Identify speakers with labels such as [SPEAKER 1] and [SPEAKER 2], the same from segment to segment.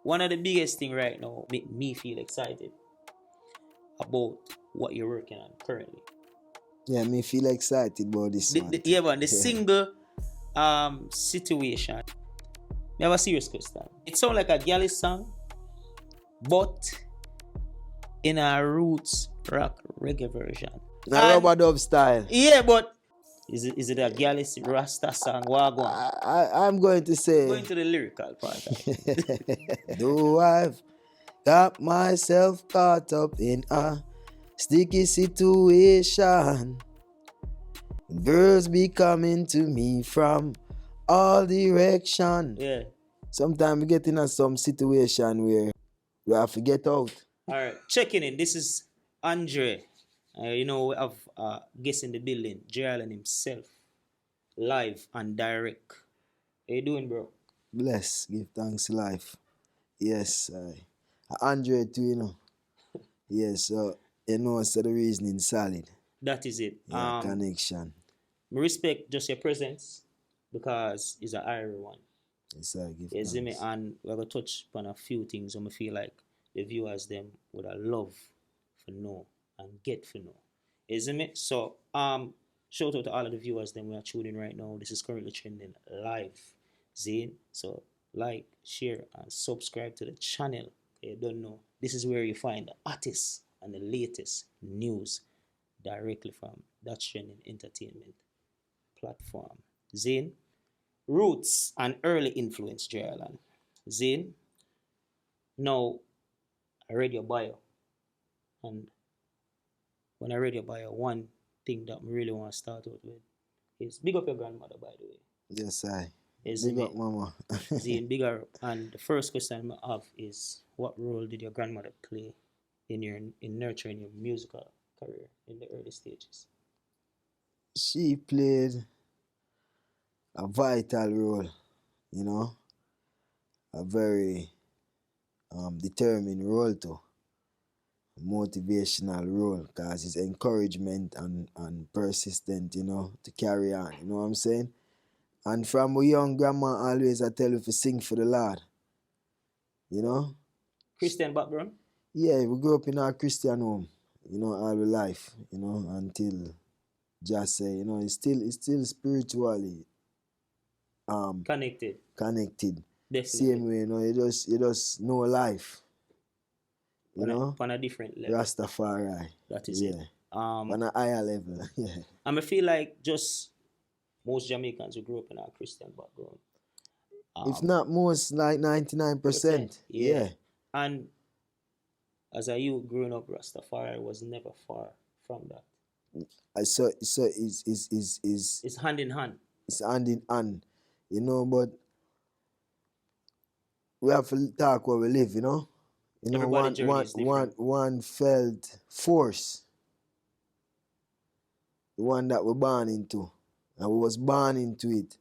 [SPEAKER 1] one of the biggest thing right now make me feel excited about what you're working on currently.
[SPEAKER 2] Yeah, me feel excited about this one.
[SPEAKER 1] Yeah, but the single situation. Me have a serious question. It sounds like a galley song, but in a roots rock reggae version.
[SPEAKER 2] Now rubber dub style.
[SPEAKER 1] Yeah, but is it a galley Rasta song? Wagwan.
[SPEAKER 2] I'm going to say.
[SPEAKER 1] Going to the lyrical part.
[SPEAKER 2] Though I've got myself caught up in a sticky situation, girls be coming to me from all direction.
[SPEAKER 1] Yeah.
[SPEAKER 2] Sometimes we get in some situation where we have to get out.
[SPEAKER 1] All right, checking in. This is Andre. We have guest in the building, Dre Island himself, live and direct. How you doing, bro?
[SPEAKER 2] Bless, give thanks life. Yes, Andre too, Yes, so so the reasoning solid.
[SPEAKER 1] That is it.
[SPEAKER 2] Yeah, connection.
[SPEAKER 1] I respect just your presence because it's an Irish one.
[SPEAKER 2] Yes, I give
[SPEAKER 1] thanks.
[SPEAKER 2] Me?
[SPEAKER 1] And we're going to touch upon a few things and I feel like the viewers them would have love for know and get for know. Isn't it? So shout out to all of the viewers them we are tuning right now. This is currently trending live. Zane. So like, share and subscribe to the channel. You don't know. This is where you find the artists and the latest news directly from that trending entertainment platform. Zane. Roots and early influence, Dre Island. Zane. Now I read your bio. And when I read your bio, one thing that I really want to start out with is big up your grandmother, by the way.
[SPEAKER 2] Yes, I.
[SPEAKER 1] Big
[SPEAKER 2] up, mama.
[SPEAKER 1] Zane, big up. And the first question I have is, what role did your grandmother play in nurturing your musical career in the early stages?
[SPEAKER 2] She played a vital role, a very determined role too. Motivational role, because it's encouragement and persistent, to carry on. You know what I'm saying? And from a young grandma, always I tell you to sing for the Lord.
[SPEAKER 1] Christian background?
[SPEAKER 2] Yeah, we grew up in a Christian home, all our life, until just say, it's still spiritually
[SPEAKER 1] connected. Definitely.
[SPEAKER 2] Same way, you just know life.
[SPEAKER 1] On a different level.
[SPEAKER 2] Rastafari.
[SPEAKER 1] That is it.
[SPEAKER 2] On a higher level. Yeah.
[SPEAKER 1] And I feel like just most Jamaicans who grew up in a Christian background.
[SPEAKER 2] If not most, like 99%. Yeah.
[SPEAKER 1] And as a youth growing up, Rastafari was never far from that.
[SPEAKER 2] So it's
[SPEAKER 1] hand in hand.
[SPEAKER 2] It's hand in hand, but we have to talk where we live, one felt force, the one that we're born into, and we was born into it,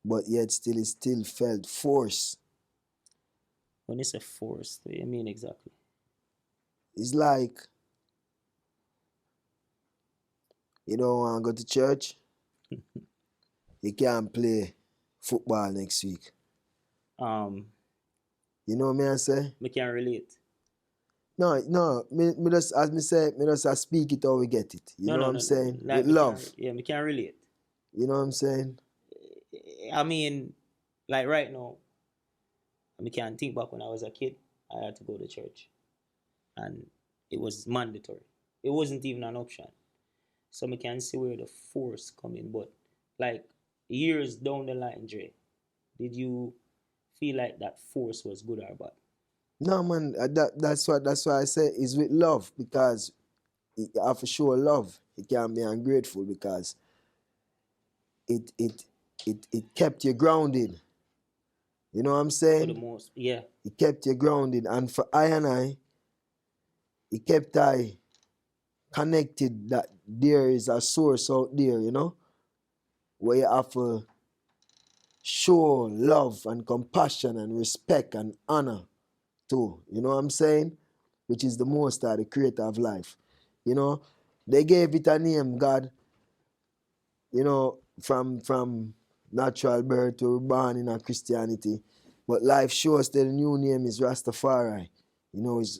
[SPEAKER 2] but yet it still felt force.
[SPEAKER 1] When you say force, what do you mean exactly?
[SPEAKER 2] It's like you don't want to go to church, you can't play football next week. You know what I say?
[SPEAKER 1] Me can't relate.
[SPEAKER 2] No, me just, as me say, me just speak it how we get it. You know what I'm saying?
[SPEAKER 1] Like
[SPEAKER 2] with love.
[SPEAKER 1] Me can't relate.
[SPEAKER 2] You know what I'm saying?
[SPEAKER 1] I mean, like right now, I can't think back when I was a kid, I had to go to church. And it was mandatory. It wasn't even an option. So I can see where the force come in. But like years down the line, Dre, did you feel like that force was good or bad?
[SPEAKER 2] No, man. That's why I say it's with love, because you have to show love. You can't be ungrateful, because it kept you grounded. You know what I'm saying?
[SPEAKER 1] For the most, yeah.
[SPEAKER 2] It kept you grounded, and for I, it kept I connected that there is a source out there, where you have to show love and compassion and respect and honor to. You know what I'm saying? Which is the most of the creator of life. They gave it a name, God. From natural birth, we were born in a Christianity. But life shows that the new name is Rastafari,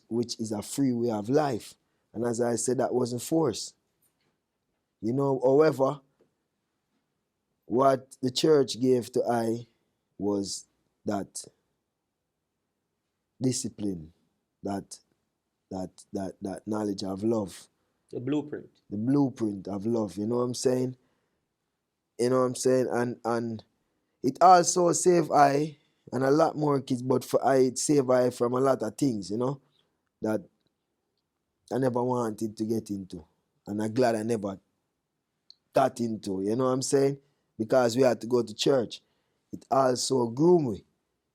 [SPEAKER 2] which is a free way of life. And as I said, that wasn't forced. However, what the church gave to I was that discipline, that knowledge of love.
[SPEAKER 1] The blueprint.
[SPEAKER 2] The blueprint of love, you know what I'm saying? And it also saved I and a lot more kids, but for I, it saved I from a lot of things, that I never wanted to get into. And I'm glad I never got into, you know what I'm saying? Because we had to go to church. It also grew me,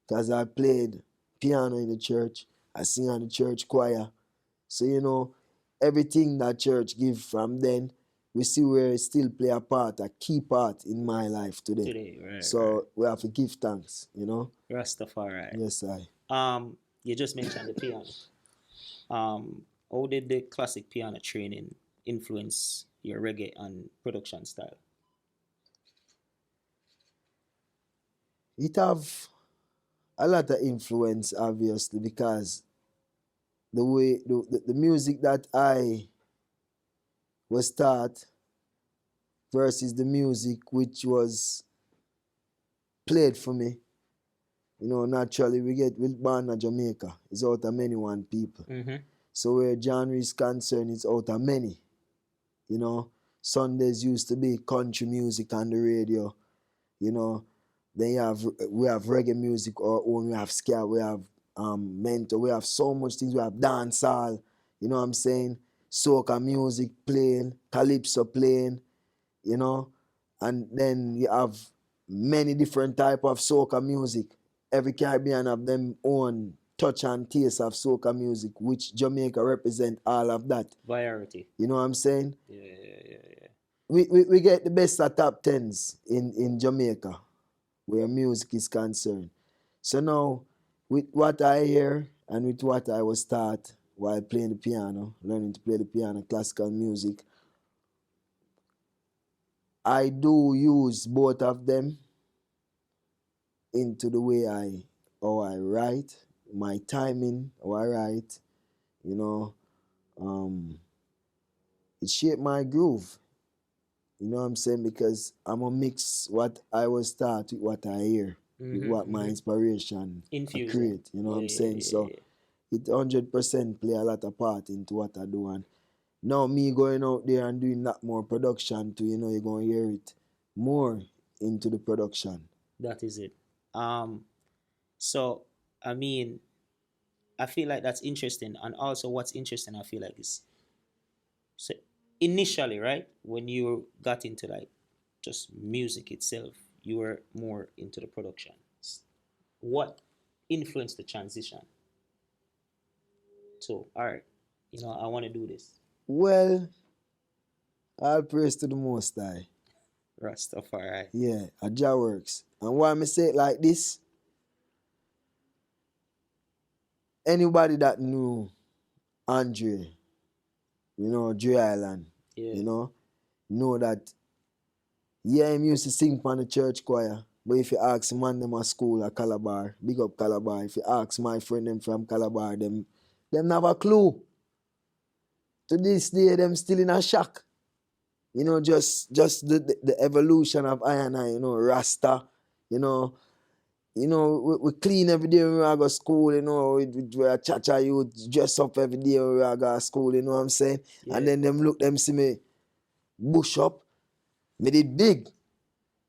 [SPEAKER 2] because I played piano in the church, I sing on the church choir. So, everything that church give from then, we see where it still play a key part in my life today.
[SPEAKER 1] Right.
[SPEAKER 2] So we have to give thanks,
[SPEAKER 1] Rastafari.
[SPEAKER 2] Yes, I.
[SPEAKER 1] You just mentioned the piano. How did the classic piano training influence your reggae and production style?
[SPEAKER 2] It have a lot of influence, obviously, because the way the music that I was taught versus the music which was played for me. Naturally we're born in Jamaica. It's out of many one people.
[SPEAKER 1] Mm-hmm.
[SPEAKER 2] So where genre is concerned, it's out of many. Sundays used to be country music on the radio. Then we have reggae music our own, we have ska, we have mental, we have so much things, we have dancehall, you know what I'm saying? Soca music playing, calypso playing, and then you have many different type of soca music. Every Caribbean have them own touch and taste of soca music, which Jamaica represent all of that.
[SPEAKER 1] Variety.
[SPEAKER 2] You know what I'm saying?
[SPEAKER 1] Yeah.
[SPEAKER 2] We get the best of top tens in Jamaica, where music is concerned. So now, with what I hear and with what I was taught while playing the piano, learning to play the piano, classical music, I do use both of them into the way how I write, my timing, how I write, it shaped my groove. You know what I'm saying? Because I'm going to mix what I was taught with what I hear, with what my inspiration create. You know what I'm saying? So it 100% play a lot of part into what I do. And now me going out there and doing that more production too, you're going to hear it more into the production.
[SPEAKER 1] That is it. So, I mean, I feel like that's interesting. And also what's interesting, I feel like, is so initially, right, when you got into like just music itself, you were more into the production. What influenced the transition? So, all right, I want to do this.
[SPEAKER 2] Well, all praise to the Most High.
[SPEAKER 1] Rastafari.
[SPEAKER 2] Yeah, Jah works. And why I say it like this? Anybody that knew Andre, Dre Island, know that, yeah, him used to sing on the church choir. But if you ask man them at school at Calabar, big up Calabar, if you ask my friend them from Calabar, them have a clue. To this day, them still in a shock. Just the evolution of I and I, Rasta, we clean every day when we go to school, we are cha-cha youth, dress up every day when we go to school, you know what I'm saying? Yeah. And then them see me bush up, me did big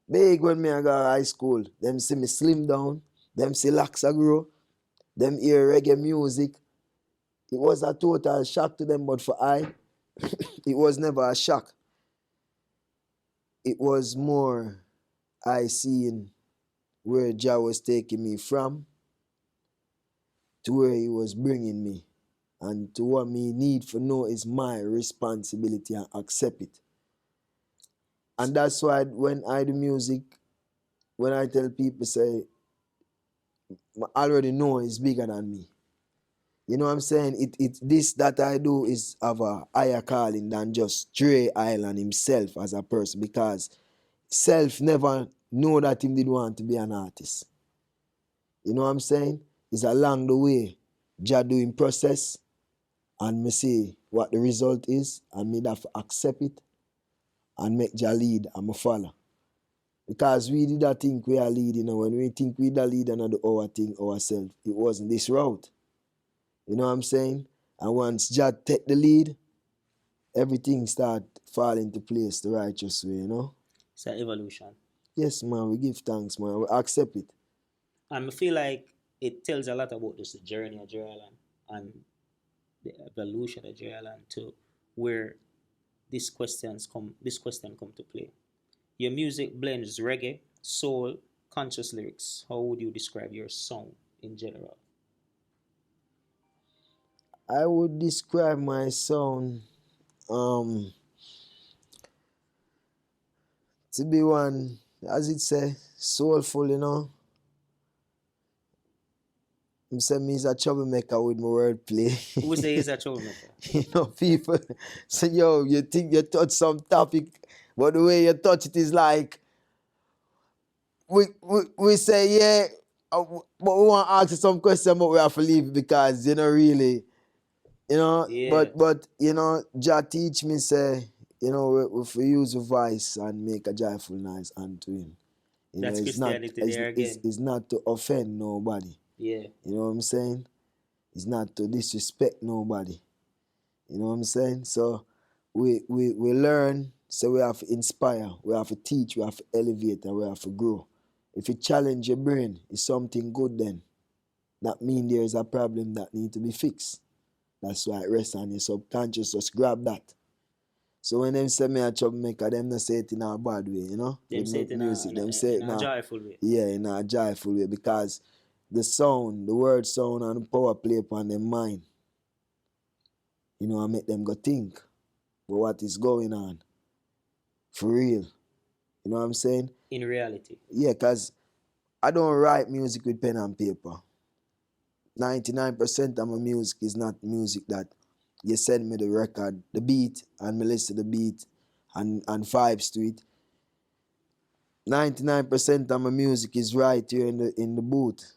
[SPEAKER 2] when me I go to high school. Them see me slim down, them see locks a grow, them hear reggae music. It was a total shock to them, but for I, it was never a shock. It was more I seeing where Jah was taking me from to where he was bringing me. And to what me need for know is my responsibility and accept it. And that's why when I do music, when I tell people, say, I already know it's bigger than me. You know what I'm saying? This that I do is of a higher calling than just Dre Island himself as a person, because self never know that him did want to be an artist. You know what I'm saying? It's along the way. Jah doing process and me see what the result is and me have to accept it and make Jah lead and me follow. Because we did not think we are leading, when we think we the lead and do our thing ourselves, it wasn't this route. You know what I'm saying? And once Jah take the lead, everything start fall into place the righteous way,
[SPEAKER 1] It's an evolution.
[SPEAKER 2] Yes, man, we give thanks, man. We accept it.
[SPEAKER 1] And I feel like it tells a lot about just the journey of Dre Island and the evolution of Dre Island to where this question come to play. Your music blends reggae, soul, conscious lyrics. How would you describe your song in general?
[SPEAKER 2] I would describe my sound to be one, as it say, soulful, I say me is a troublemaker with my wordplay.
[SPEAKER 1] Who say he's a troublemaker?
[SPEAKER 2] People say, yo, you think you touch some topic, but the way you touch it is like, we say, yeah, but we want to ask you some question, but we have to leave because, really,
[SPEAKER 1] Yeah.
[SPEAKER 2] but Jah teach me, say, if we use a voice and make a joyful noise unto him.
[SPEAKER 1] That's Christianity there again.
[SPEAKER 2] It's not to offend nobody.
[SPEAKER 1] Yeah.
[SPEAKER 2] You know what I'm saying? It's not to disrespect nobody. You know what I'm saying? So we learn, so we have to inspire, we have to teach, we have to elevate, and we have to grow. If you challenge your brain, it's something good then. That means there is a problem that needs to be fixed. That's why it rests on your subconscious, just grab that. So when them say me a troublemaker, them not say it in a bad way,
[SPEAKER 1] Them say it in a joyful way.
[SPEAKER 2] Yeah, in a joyful way, because the sound, the word sound and the power play upon their mind. I make them go think about what is going on. For real. You know what I'm saying?
[SPEAKER 1] In reality.
[SPEAKER 2] Yeah, because I don't write music with pen and paper. 99% of my music is not music that you send me the record, the beat, and me listen to the beat and vibes to it. 99% of my music is right here in the booth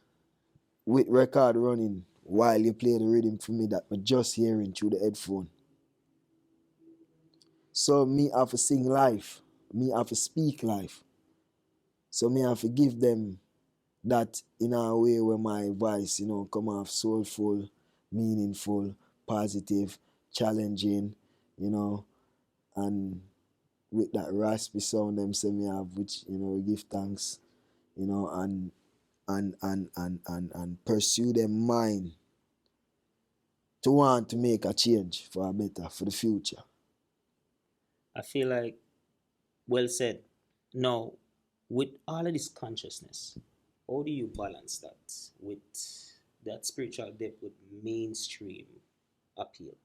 [SPEAKER 2] with record running while you play the rhythm for me that I'm just hearing through the headphone. So me have to sing live. Me have to speak live. So me have to give them that in a way where my voice, come off soulful, meaningful, positive, challenging, and with that raspy sound them say me have, which, we give thanks, and pursue their mind to want to make a change for a better, for the future.
[SPEAKER 1] I feel like, well said. Now, with all of this consciousness, how do you balance that with that spiritual depth with mainstream appeal?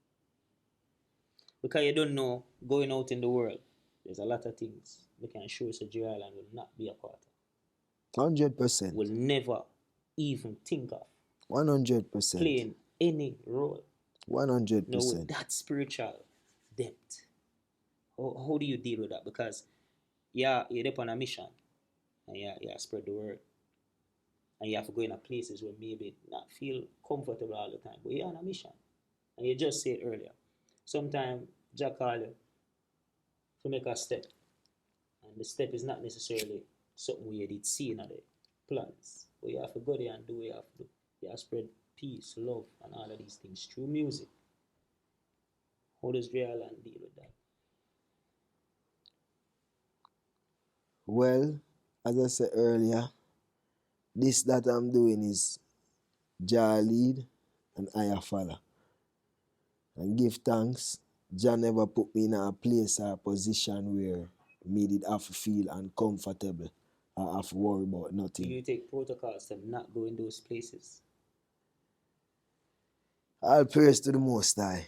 [SPEAKER 1] Because you don't know, going out in the world, there's a lot of things we can show so Dre Island will not be a part of.
[SPEAKER 2] 100%.
[SPEAKER 1] Will never even think of
[SPEAKER 2] 100%.
[SPEAKER 1] playing any role.
[SPEAKER 2] 100%.
[SPEAKER 1] No, with that spiritual depth. How do you deal with that? Because you're up on a mission and you spread the word. And you have to go in places where maybe not feel comfortable all the time. But you're on a mission. And you just said earlier, sometimes Jack call you to make a step. And the step is not necessarily something you did see in the plans. But you have to go there and do what you have to do. You have to spread peace, love, and all of these things through music. How does Dre Island deal with that?
[SPEAKER 2] Well, as I said earlier, this that I'm doing is Jah lead and I follow. And give thanks. Jah never put me in a place or a position where me did have to feel uncomfortable or have to worry about nothing.
[SPEAKER 1] Do you take protocols to not go in those places?
[SPEAKER 2] All praise to the Most High.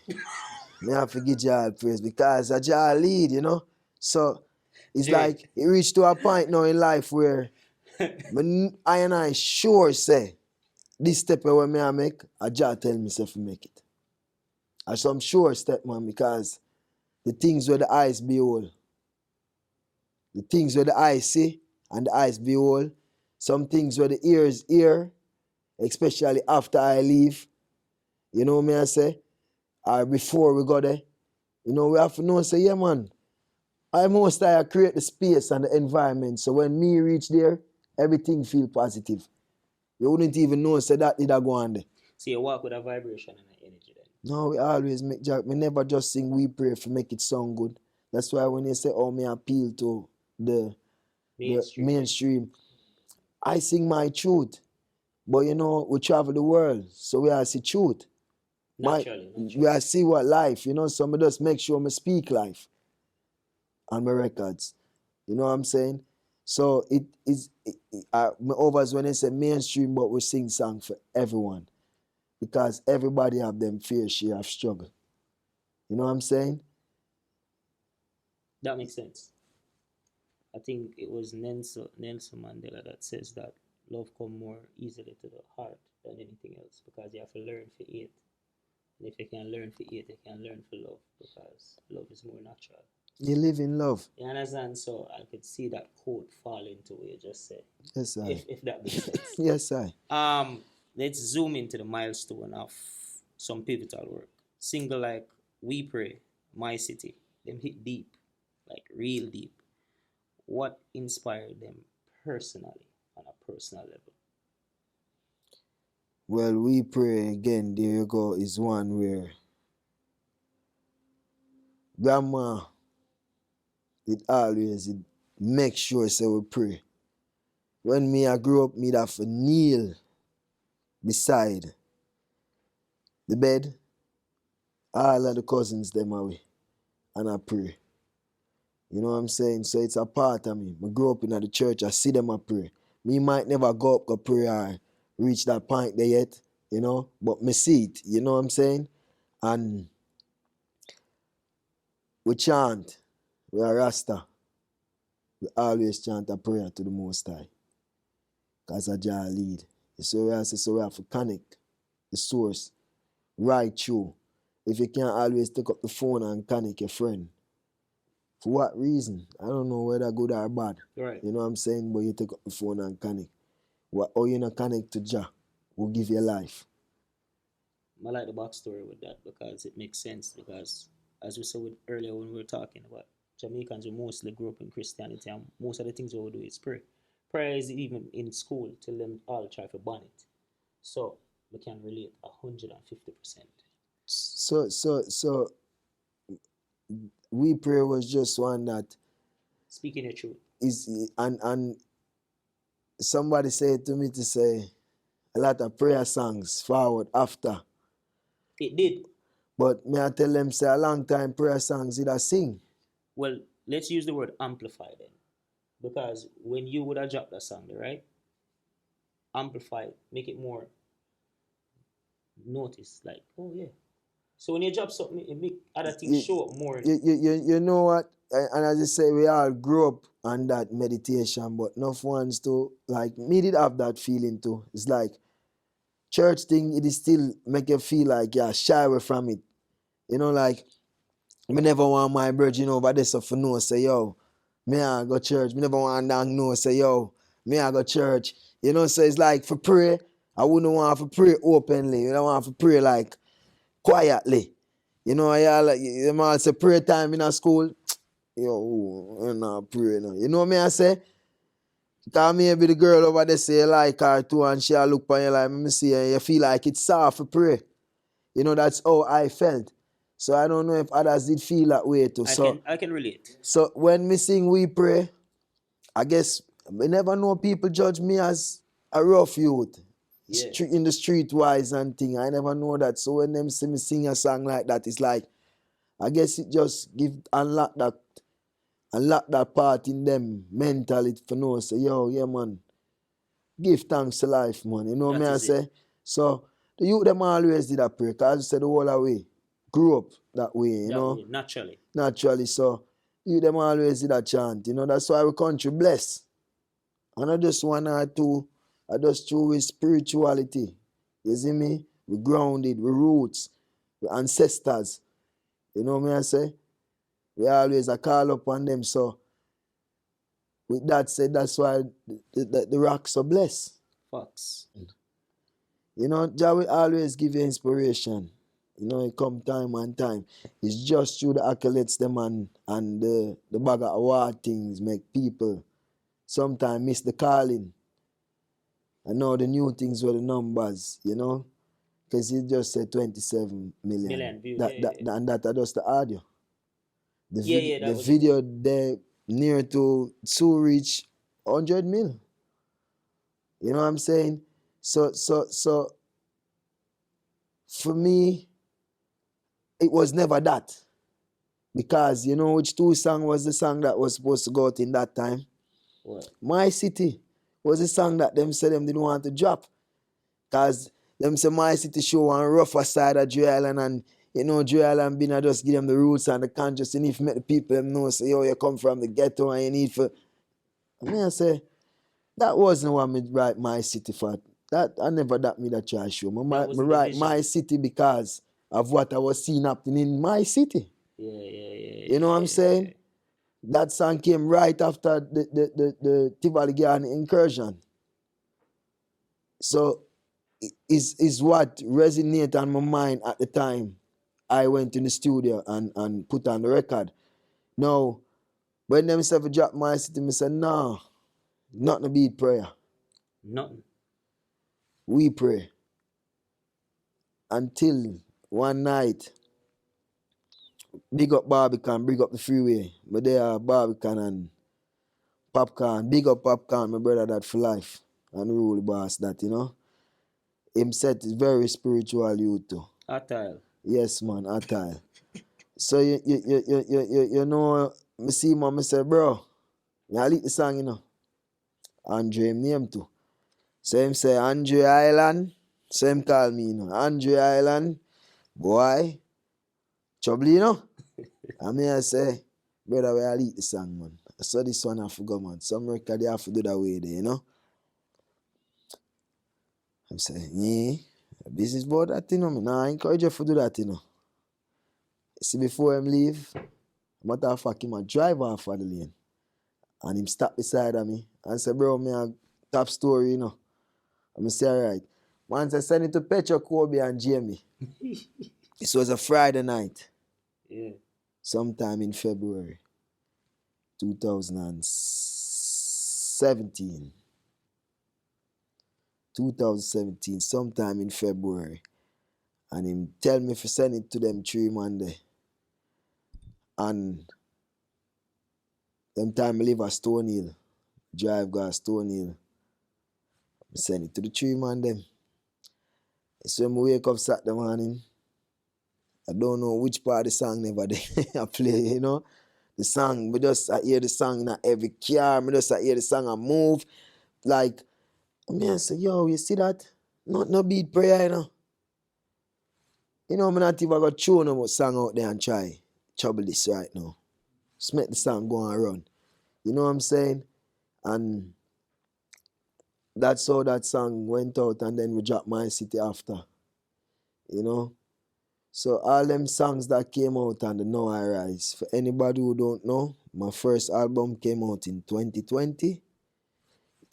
[SPEAKER 2] Me have to give Jah all praise because Jah lead, So it's
[SPEAKER 1] Jay.
[SPEAKER 2] like it reached to a point now in life where I and I sure say this step where me I make, Jah tell me to make it. And some sure step, man, because the things where the eyes behold, the things where the eyes see and the eyes behold, some things where the ears hear especially after I leave. You know me I say? Or before we go there. You know, we have to know, say, yeah, man, I most I create the space and the environment. So when me reach there, everything feel positive. You wouldn't even know, say, that did I go on there.
[SPEAKER 1] So you walk with a vibration and an energy then.
[SPEAKER 2] No, we always make Jack. We never just sing We Pray for make it sound good. That's why when you say, oh, me appeal to the mainstream, I sing my truth. But you know, we travel the world, so we are see truth.
[SPEAKER 1] Naturally.
[SPEAKER 2] We are see what life, you know, so me just make sure me speak life on my records. You know what I'm saying? So it is, my overs when they say mainstream, but we sing song for everyone. Because everybody have them fair share of struggle. You know what I'm saying?
[SPEAKER 1] That makes sense. I think it was Nelson Mandela that says that love come more easily to the heart than anything else because you have to learn for it. And if you can learn for it, you can learn for love because love is more natural.
[SPEAKER 2] You live in love.
[SPEAKER 1] You understand? So I could see that quote fall into what you just said.
[SPEAKER 2] Yes, I.
[SPEAKER 1] If that makes sense.
[SPEAKER 2] Yes, I.
[SPEAKER 1] Let's zoom into the milestone of some pivotal work. Single like We Pray, My City, them hit deep, like real deep. What inspired them personally on a personal level?
[SPEAKER 2] Well, We Pray again, there you go, is one where grandma it make sure say we pray. When me I grew up, me have to kneel beside the bed, all of the cousins them away, and I pray. You know what I'm saying? So it's a part of me. I grew up in the church, I see them a pray. Me might never go up go pray or reach that point there yet, you know, but me see it, you know what I'm saying? And we chant, we are Rasta. We always chant a prayer to the Most High. Because a Jah lead. So we have to connect the source right through. If you can't always take up the phone and connect your friend. For what reason? I don't know whether good or bad.
[SPEAKER 1] Right.
[SPEAKER 2] You know what I'm saying? But you take up the phone and connect. Or you not connect to Jah will give you life.
[SPEAKER 1] I like the backstory with that because it makes sense because as we said earlier when we were talking about Jamaicans who mostly grew up in Christianity and most of the things we will do is pray. Prayer is even in school till them all try to ban it. So we can relate 150%.
[SPEAKER 2] So We Pray was just one that
[SPEAKER 1] speaking the truth
[SPEAKER 2] is and somebody said to me to say a lot of prayer songs forward after.
[SPEAKER 1] It did.
[SPEAKER 2] But me I tell them say a long time prayer songs did I sing.
[SPEAKER 1] Well, let's use the word amplify then. Because when you would have dropped that song, right? Amplify it, make it more notice, like, oh yeah. So when you drop something, it make other things show up more.
[SPEAKER 2] You know what? And as I say, we all grew up on that meditation, but enough ones to like me did have that feeling too. It's like church thing, it is still make you feel like you're shy away from it. You know, like me never want my virgin over there so for no say yo, me I go church. Me never want them no say yo, me I go church. You know, so it's like for pray, I wouldn't want to pray openly. You don't want to pray like quietly. You know, yeah, like you might say prayer time in a school. Yo, I'm not praying. You know what I say? Because maybe the girl over there say you like her too and she'll look on you like, me see and you feel like it's soft for pray. You know, that's how I felt. So I don't know if others did feel that way too.
[SPEAKER 1] I can relate.
[SPEAKER 2] So when me sing We Pray, I guess we never know people judge me as a rough youth.
[SPEAKER 1] Yeah.
[SPEAKER 2] In the street wise and thing. I never know that. So when them see me sing a song like that, it's like I guess it just unlock that part in them mentally for know say, yo, yeah man, give thanks to life, man. You know what I say? So the youth them always did that prayer, because I said the whole way. Grew up that way, you know.
[SPEAKER 1] Way, naturally.
[SPEAKER 2] Naturally. So the youth them always did that chant. You know, that's why our country blessed. And I just one or two, I just through with spirituality. You see me? We grounded, we roots, we ancestors. You know what I say? We always a call upon them. So with that said, that's why the rocks are blessed.
[SPEAKER 1] Facts.
[SPEAKER 2] You know, Jah will always give you inspiration. You know, it come time and time. It's just through the accolades them and the bag of award things make people sometimes miss the calling. And now the new things were the numbers, you know. Because he just said 27 million.
[SPEAKER 1] Million views,
[SPEAKER 2] And that are just the audio. The
[SPEAKER 1] that was
[SPEAKER 2] video there near to reach 100 mil. You know what I'm saying? So for me, it was never that. Because you know which two song was the song that was supposed to go out in that time?
[SPEAKER 1] What?
[SPEAKER 2] My City was the song that them said them didn't want to drop. Because them say My City show on rougher side of Dre Island, and you know Dre Island been just give them the roots and the conscious. You need to make the people them know, say, yo, you come from the ghetto and you need for... I mean, I say, that wasn't what me write My City for. That I never that me that try show. Me write My City because of what I was seeing happening in my city.
[SPEAKER 1] Yeah.
[SPEAKER 2] You know what I'm saying? That song came right after the Tivoli Garden incursion. So is what resonated on my mind at the time I went in the studio and put on the record. Now, when them say for drop My City, I said, nah, nothing to beat prayer.
[SPEAKER 1] Nothing.
[SPEAKER 2] We pray. Until one night, big up Barbican, big up the freeway. But they are Barbican and Popcorn. Big up Popcorn, my brother that for life. And rule boss that, you know. Him set is very spiritual youth too.
[SPEAKER 1] Attile.
[SPEAKER 2] Yes, man, Attile. So you know, me see him and me say, bro, I like the song, you know. Andre him name too. So him say Andre Island. So him call me, you know. Andre Island, boy, trouble, you know. And me I say, brother, we I like the song, man. So this one I forgot, man. Some record they have to do that way there, you know. I say, yeah, business about that, you know. Nah, I encourage you to do that, you know. See, before him leave, matter of fact, him a drive off of the lane. And him stop beside of me and say, bro, me a top story, you know. I'm say, all right. Once I send it to Petro, Kobe, and Jamie. This was a Friday night.
[SPEAKER 1] Yeah.
[SPEAKER 2] Sometime in February 2017. 2017, sometime in February. And him tell me to send it to them 3 Monday. And them time I live at Stone Hill. Drive go to Stone Hill. I send it to the 3 man them. So when I wake up Saturday morning, I don't know which part of the song never I play, you know. The song, I hear the song in every car, I hear the song and move. Like, I say, yo, you see that? No beat prayer, you know. You know, I'm not even going to throw no more song out there and try trouble this right now. Just make the song go and run. You know what I'm saying? And that's how that song went out, and then we dropped My City after. You know? So all them songs that came out on the Now I Rise, for anybody who don't know, my first album came out in 2020. It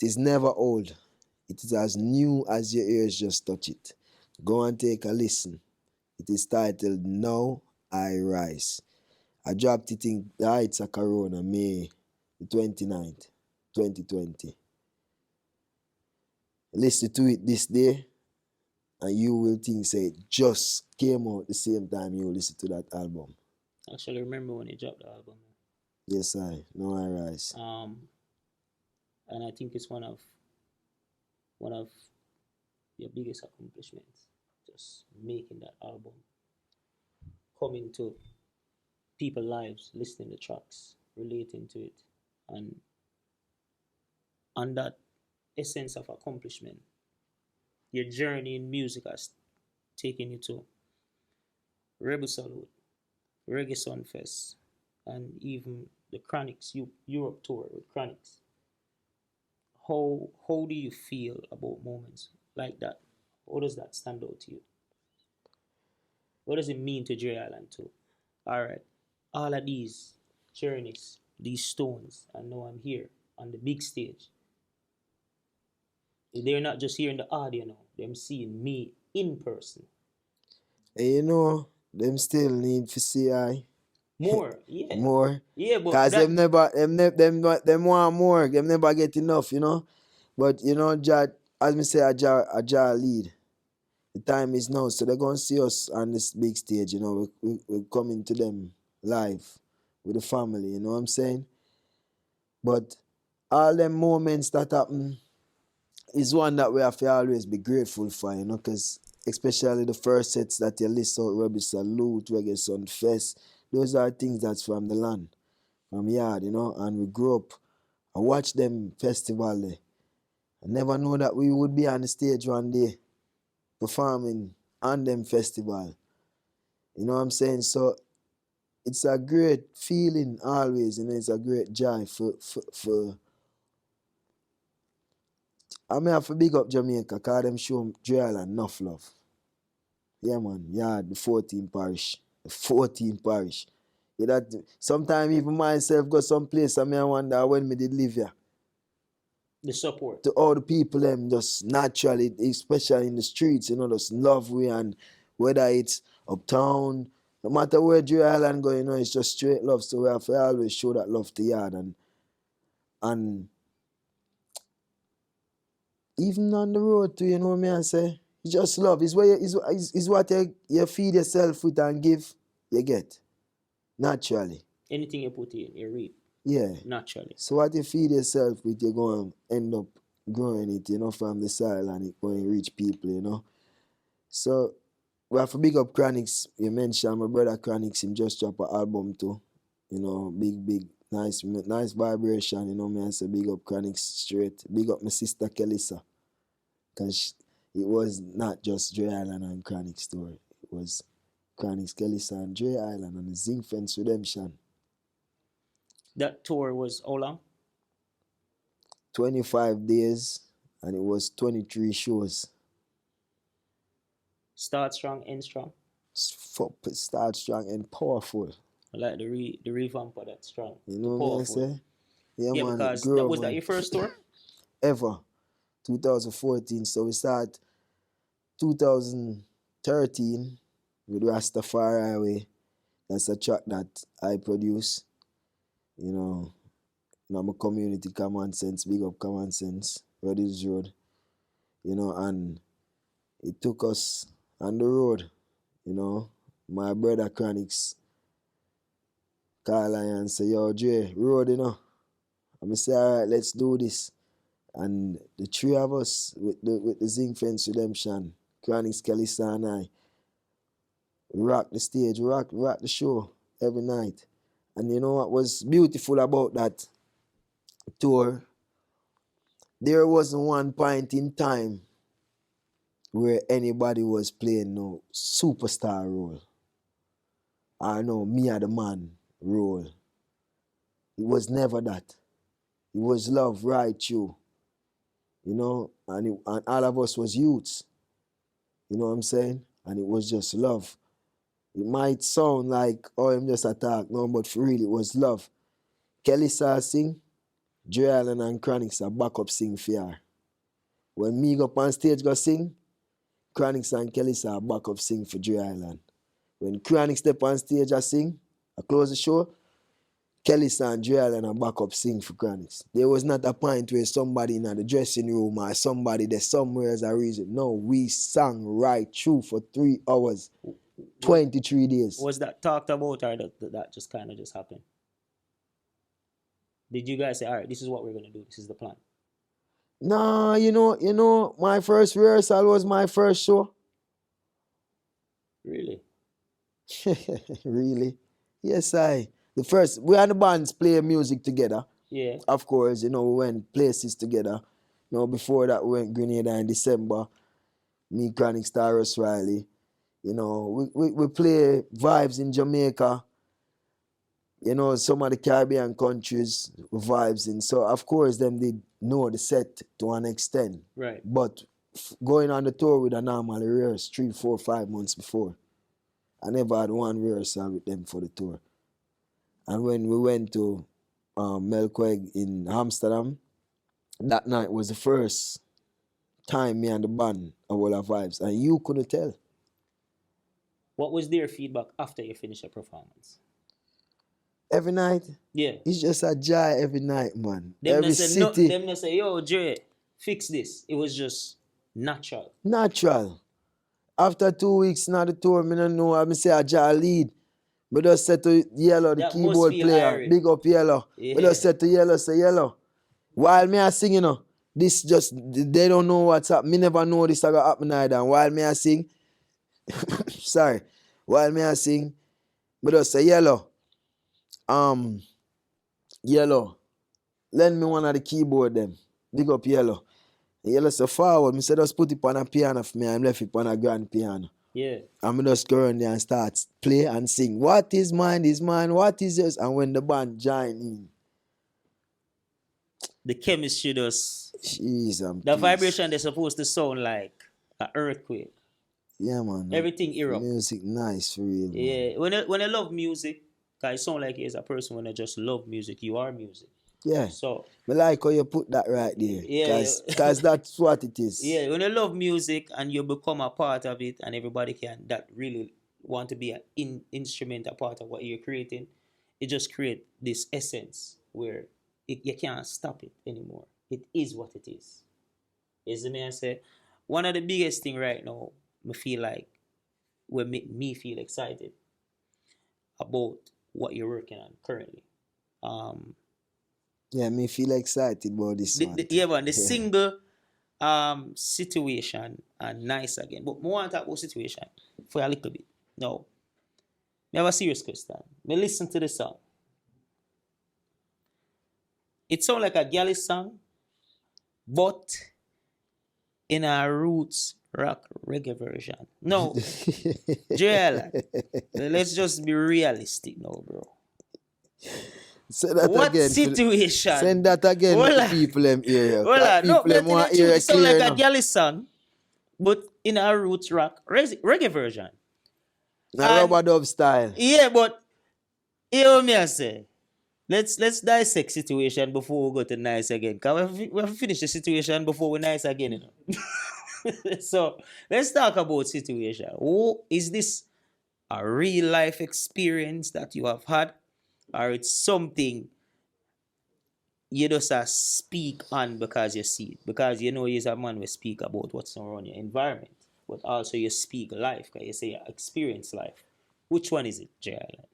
[SPEAKER 2] is never old. It is as new as your ears just touch it. Go and take a listen. It is titled Now I Rise. I dropped it in the heights of Corona, May the 29th, 2020. Listen to it this day, and you will think, say, it just came out the same time you listen to that album.
[SPEAKER 1] Actually, remember when you dropped the album?
[SPEAKER 2] Yes, I. Now I Rise.
[SPEAKER 1] And I think it's one of your biggest accomplishments. Just making that album, coming to people's lives, listening to tracks, relating to it, and that essence of accomplishment, your journey in music has taken you to Rebel Salute, Reggae Sunfest, and even the Chronics Europe tour with Chronics. How do you feel about moments like that? How does that stand out to you? What does it mean to Dre Island too? All right, all of these journeys, these stones, and now I'm here on the big stage. They're not just here in the audio now. them seeing me in person.
[SPEAKER 2] And you know, them still need to see I
[SPEAKER 1] More, yeah.
[SPEAKER 2] more.
[SPEAKER 1] Yeah, but
[SPEAKER 2] Cause
[SPEAKER 1] that
[SPEAKER 2] them want more. Them never get enough, you know. But you know, Jah, as me say, a Jah lead. The time is now, so they're gonna see us on this big stage. You know, we're coming to them live with the family. You know what I'm saying? But all them moments that happen is one that we have to always be grateful for. You know, because especially the first sets that you list out, Rebel Salute, Reggae Sun Fest, those are things that's from the land, from yard. You know, and we grew up. I watch them festival there. I never know that we would be on the stage one day performing on them festival. You know what I'm saying? So it's a great feeling always, you know, it's a great joy for I may have to big up Jamaica because them show Dre Island enough love. Yeah man, yeah, the 14 parish. The 14 parish. Yeah, that sometimes even myself go someplace and I wonder when me did live here.
[SPEAKER 1] the support.
[SPEAKER 2] To all the people them just naturally, especially in the streets, you know, just love we, and whether it's uptown, no matter where Dre Island go, you know, it's just straight love. So we have to always show that love to yard, and even on the road too, you know what I mean, I say, it's just love. It's where is what you feed yourself with and give, you get. Naturally.
[SPEAKER 1] Anything you put in, you reap
[SPEAKER 2] Yeah.
[SPEAKER 1] naturally.
[SPEAKER 2] So what you feed yourself with, you're going to end up growing it, you know, from the soil, and it going to reach people, you know. So we have to big up Chronics. You mentioned my brother Chronics, him just drop an album too. You know, big, nice vibration, you know, me I say big up Chronics straight. Big up my sister Kelissa. Because it was not just Dre Island and Chronics story. It was Chronics, Kelissa and Dre Island and the Zinc Fence Redemption.
[SPEAKER 1] That tour was how long?
[SPEAKER 2] 25 days and it was 23 shows.
[SPEAKER 1] Start strong, end strong.
[SPEAKER 2] Start strong and powerful.
[SPEAKER 1] I like the revamp of that strong.
[SPEAKER 2] You know what I say?
[SPEAKER 1] Yeah,
[SPEAKER 2] man,
[SPEAKER 1] because
[SPEAKER 2] grow,
[SPEAKER 1] was
[SPEAKER 2] man.
[SPEAKER 1] that your first tour?
[SPEAKER 2] Ever. 2014. So we start 2013 with Rastafari Highway. That's a track that I produce. You know, I'm a community Common Sense, big up Common Sense, Roddy's Road. You know, and it took us on the road. You know, my brother Chronics call and say, yo, Dre, road, you know. I'm say, all right, let's do this. And the three of us with the Zinc Fence Redemption, Chronics, Kelissa and I, rock the stage, rock the show every night. And you know what was beautiful about that tour? There wasn't one point in time where anybody was playing no superstar role. Or no, me or the man role. It was never that. It was love right through. You know, and all of us was youths. You know what I'm saying? And it was just love. It might sound like, oh, I'm just a talk. No, but for real, it was love. Kelly saw sing, Dre Island and Chronics are back up sing for her. When me go up on stage go sing, Chronics and Kelly saw back up sing for Dre Island. When Chronics step on stage I sing, I close the show, Kelly and Dre Island are back up sing for Chronics. There was not a point where somebody in the dressing room or somebody there somewhere as a reason. No, we sang right through for 3 hours, 23 days.
[SPEAKER 1] Was that talked about or that just kind of just happened? Did you guys say, all right, this is what we're going to do, this is the plan?
[SPEAKER 2] Nah, you know, my first rehearsal was my first show.
[SPEAKER 1] Really?
[SPEAKER 2] Really? Yes, we and the bands play music together.
[SPEAKER 1] Yeah.
[SPEAKER 2] Of course, you know, we went places together. You know, before that we went Grenada in December. Me, Chronic Star Ross Riley. You know, we play vibes in Jamaica. You know, some of the Caribbean countries vibes in. So of course them did know the set to an extent.
[SPEAKER 1] Right.
[SPEAKER 2] But going on the tour with a normal rehearse 3, 4, 5 months before. I never had one rehearsal with them for the tour. And when we went to Melkweg in Amsterdam, that night was the first time me and the band a whole of vibes, and you couldn't tell.
[SPEAKER 1] What was their feedback after you finished your performance?
[SPEAKER 2] Every night,
[SPEAKER 1] Yeah.
[SPEAKER 2] it's just a joy every night, man.
[SPEAKER 1] Them
[SPEAKER 2] Every
[SPEAKER 1] not say, no,
[SPEAKER 2] city,
[SPEAKER 1] them not say, yo, Dre, fix this. It was just natural.
[SPEAKER 2] natural. After 2 weeks now the tour, me don't know. I say a jar lead. Me just say to Yellow, the
[SPEAKER 1] That must
[SPEAKER 2] keyboard
[SPEAKER 1] feel
[SPEAKER 2] player,
[SPEAKER 1] irate.
[SPEAKER 2] big up Yellow.
[SPEAKER 1] Yeah.
[SPEAKER 2] Me just say to Yellow, say Yellow. While me I sing, you know, this just, they don't know what's up. Me never know this gonna happen either. And while me I sing, sorry, while me I sing, me just say Yellow, Yellow, lend me one of the keyboard them. Big up Yellow. And Yellow say forward. Me say just put it on a piano for me. I'm left it on a grand piano.
[SPEAKER 1] Yeah.
[SPEAKER 2] And me just go around there and start play and sing. What is mine is mine. What is yours? And when the band join in,
[SPEAKER 1] The chemistry does.
[SPEAKER 2] jeez,
[SPEAKER 1] The vibration they're supposed to sound like an earthquake.
[SPEAKER 2] Yeah, man.
[SPEAKER 1] Everything erupt.
[SPEAKER 2] Music nice for real. Man.
[SPEAKER 1] Yeah. When I love music, cause it sound like you as a person when I just love music, you are music.
[SPEAKER 2] Yeah.
[SPEAKER 1] So
[SPEAKER 2] I like how you put that right there.
[SPEAKER 1] Yeah.
[SPEAKER 2] Because that's what it is.
[SPEAKER 1] yeah, when you love music and you become a part of it, and everybody that really want to be an instrument, a part of what you're creating, it just create this essence where you can't stop it anymore. It is what it is. Isn't it? I say one of the biggest thing right now, I feel like will make me feel excited about what you're working on currently.
[SPEAKER 2] Yeah, me feel excited about this one.
[SPEAKER 1] The single situation and nice again. But I want to talk about situation for a little bit. Now, I have a serious question. I listen to the song. It sounds like a galley song, but in a roots rock reggae version. No, Dre Island. Let's just be realistic now, bro.
[SPEAKER 2] Say that
[SPEAKER 1] What
[SPEAKER 2] again.
[SPEAKER 1] situation?
[SPEAKER 2] Send that again
[SPEAKER 1] Hold
[SPEAKER 2] to
[SPEAKER 1] on.
[SPEAKER 2] people them hear.
[SPEAKER 1] Hold on. No,
[SPEAKER 2] People them want hear
[SPEAKER 1] it sounds
[SPEAKER 2] clear
[SPEAKER 1] like a
[SPEAKER 2] now.
[SPEAKER 1] galley song, but in a roots rock reggae version.
[SPEAKER 2] Now rubber dub style.
[SPEAKER 1] Yeah, but you know what me I say? Let's dissect situation before we go to nice again. Cause we have to finish the situation before we nice again, you know. So let's talk about situation. Is this a real life experience that you have had, or it's something you just speak on because you see it? Because you know you're a man who speak about what's around your environment, but also you speak life, because you say you experience life. Which one is it, Dre Island?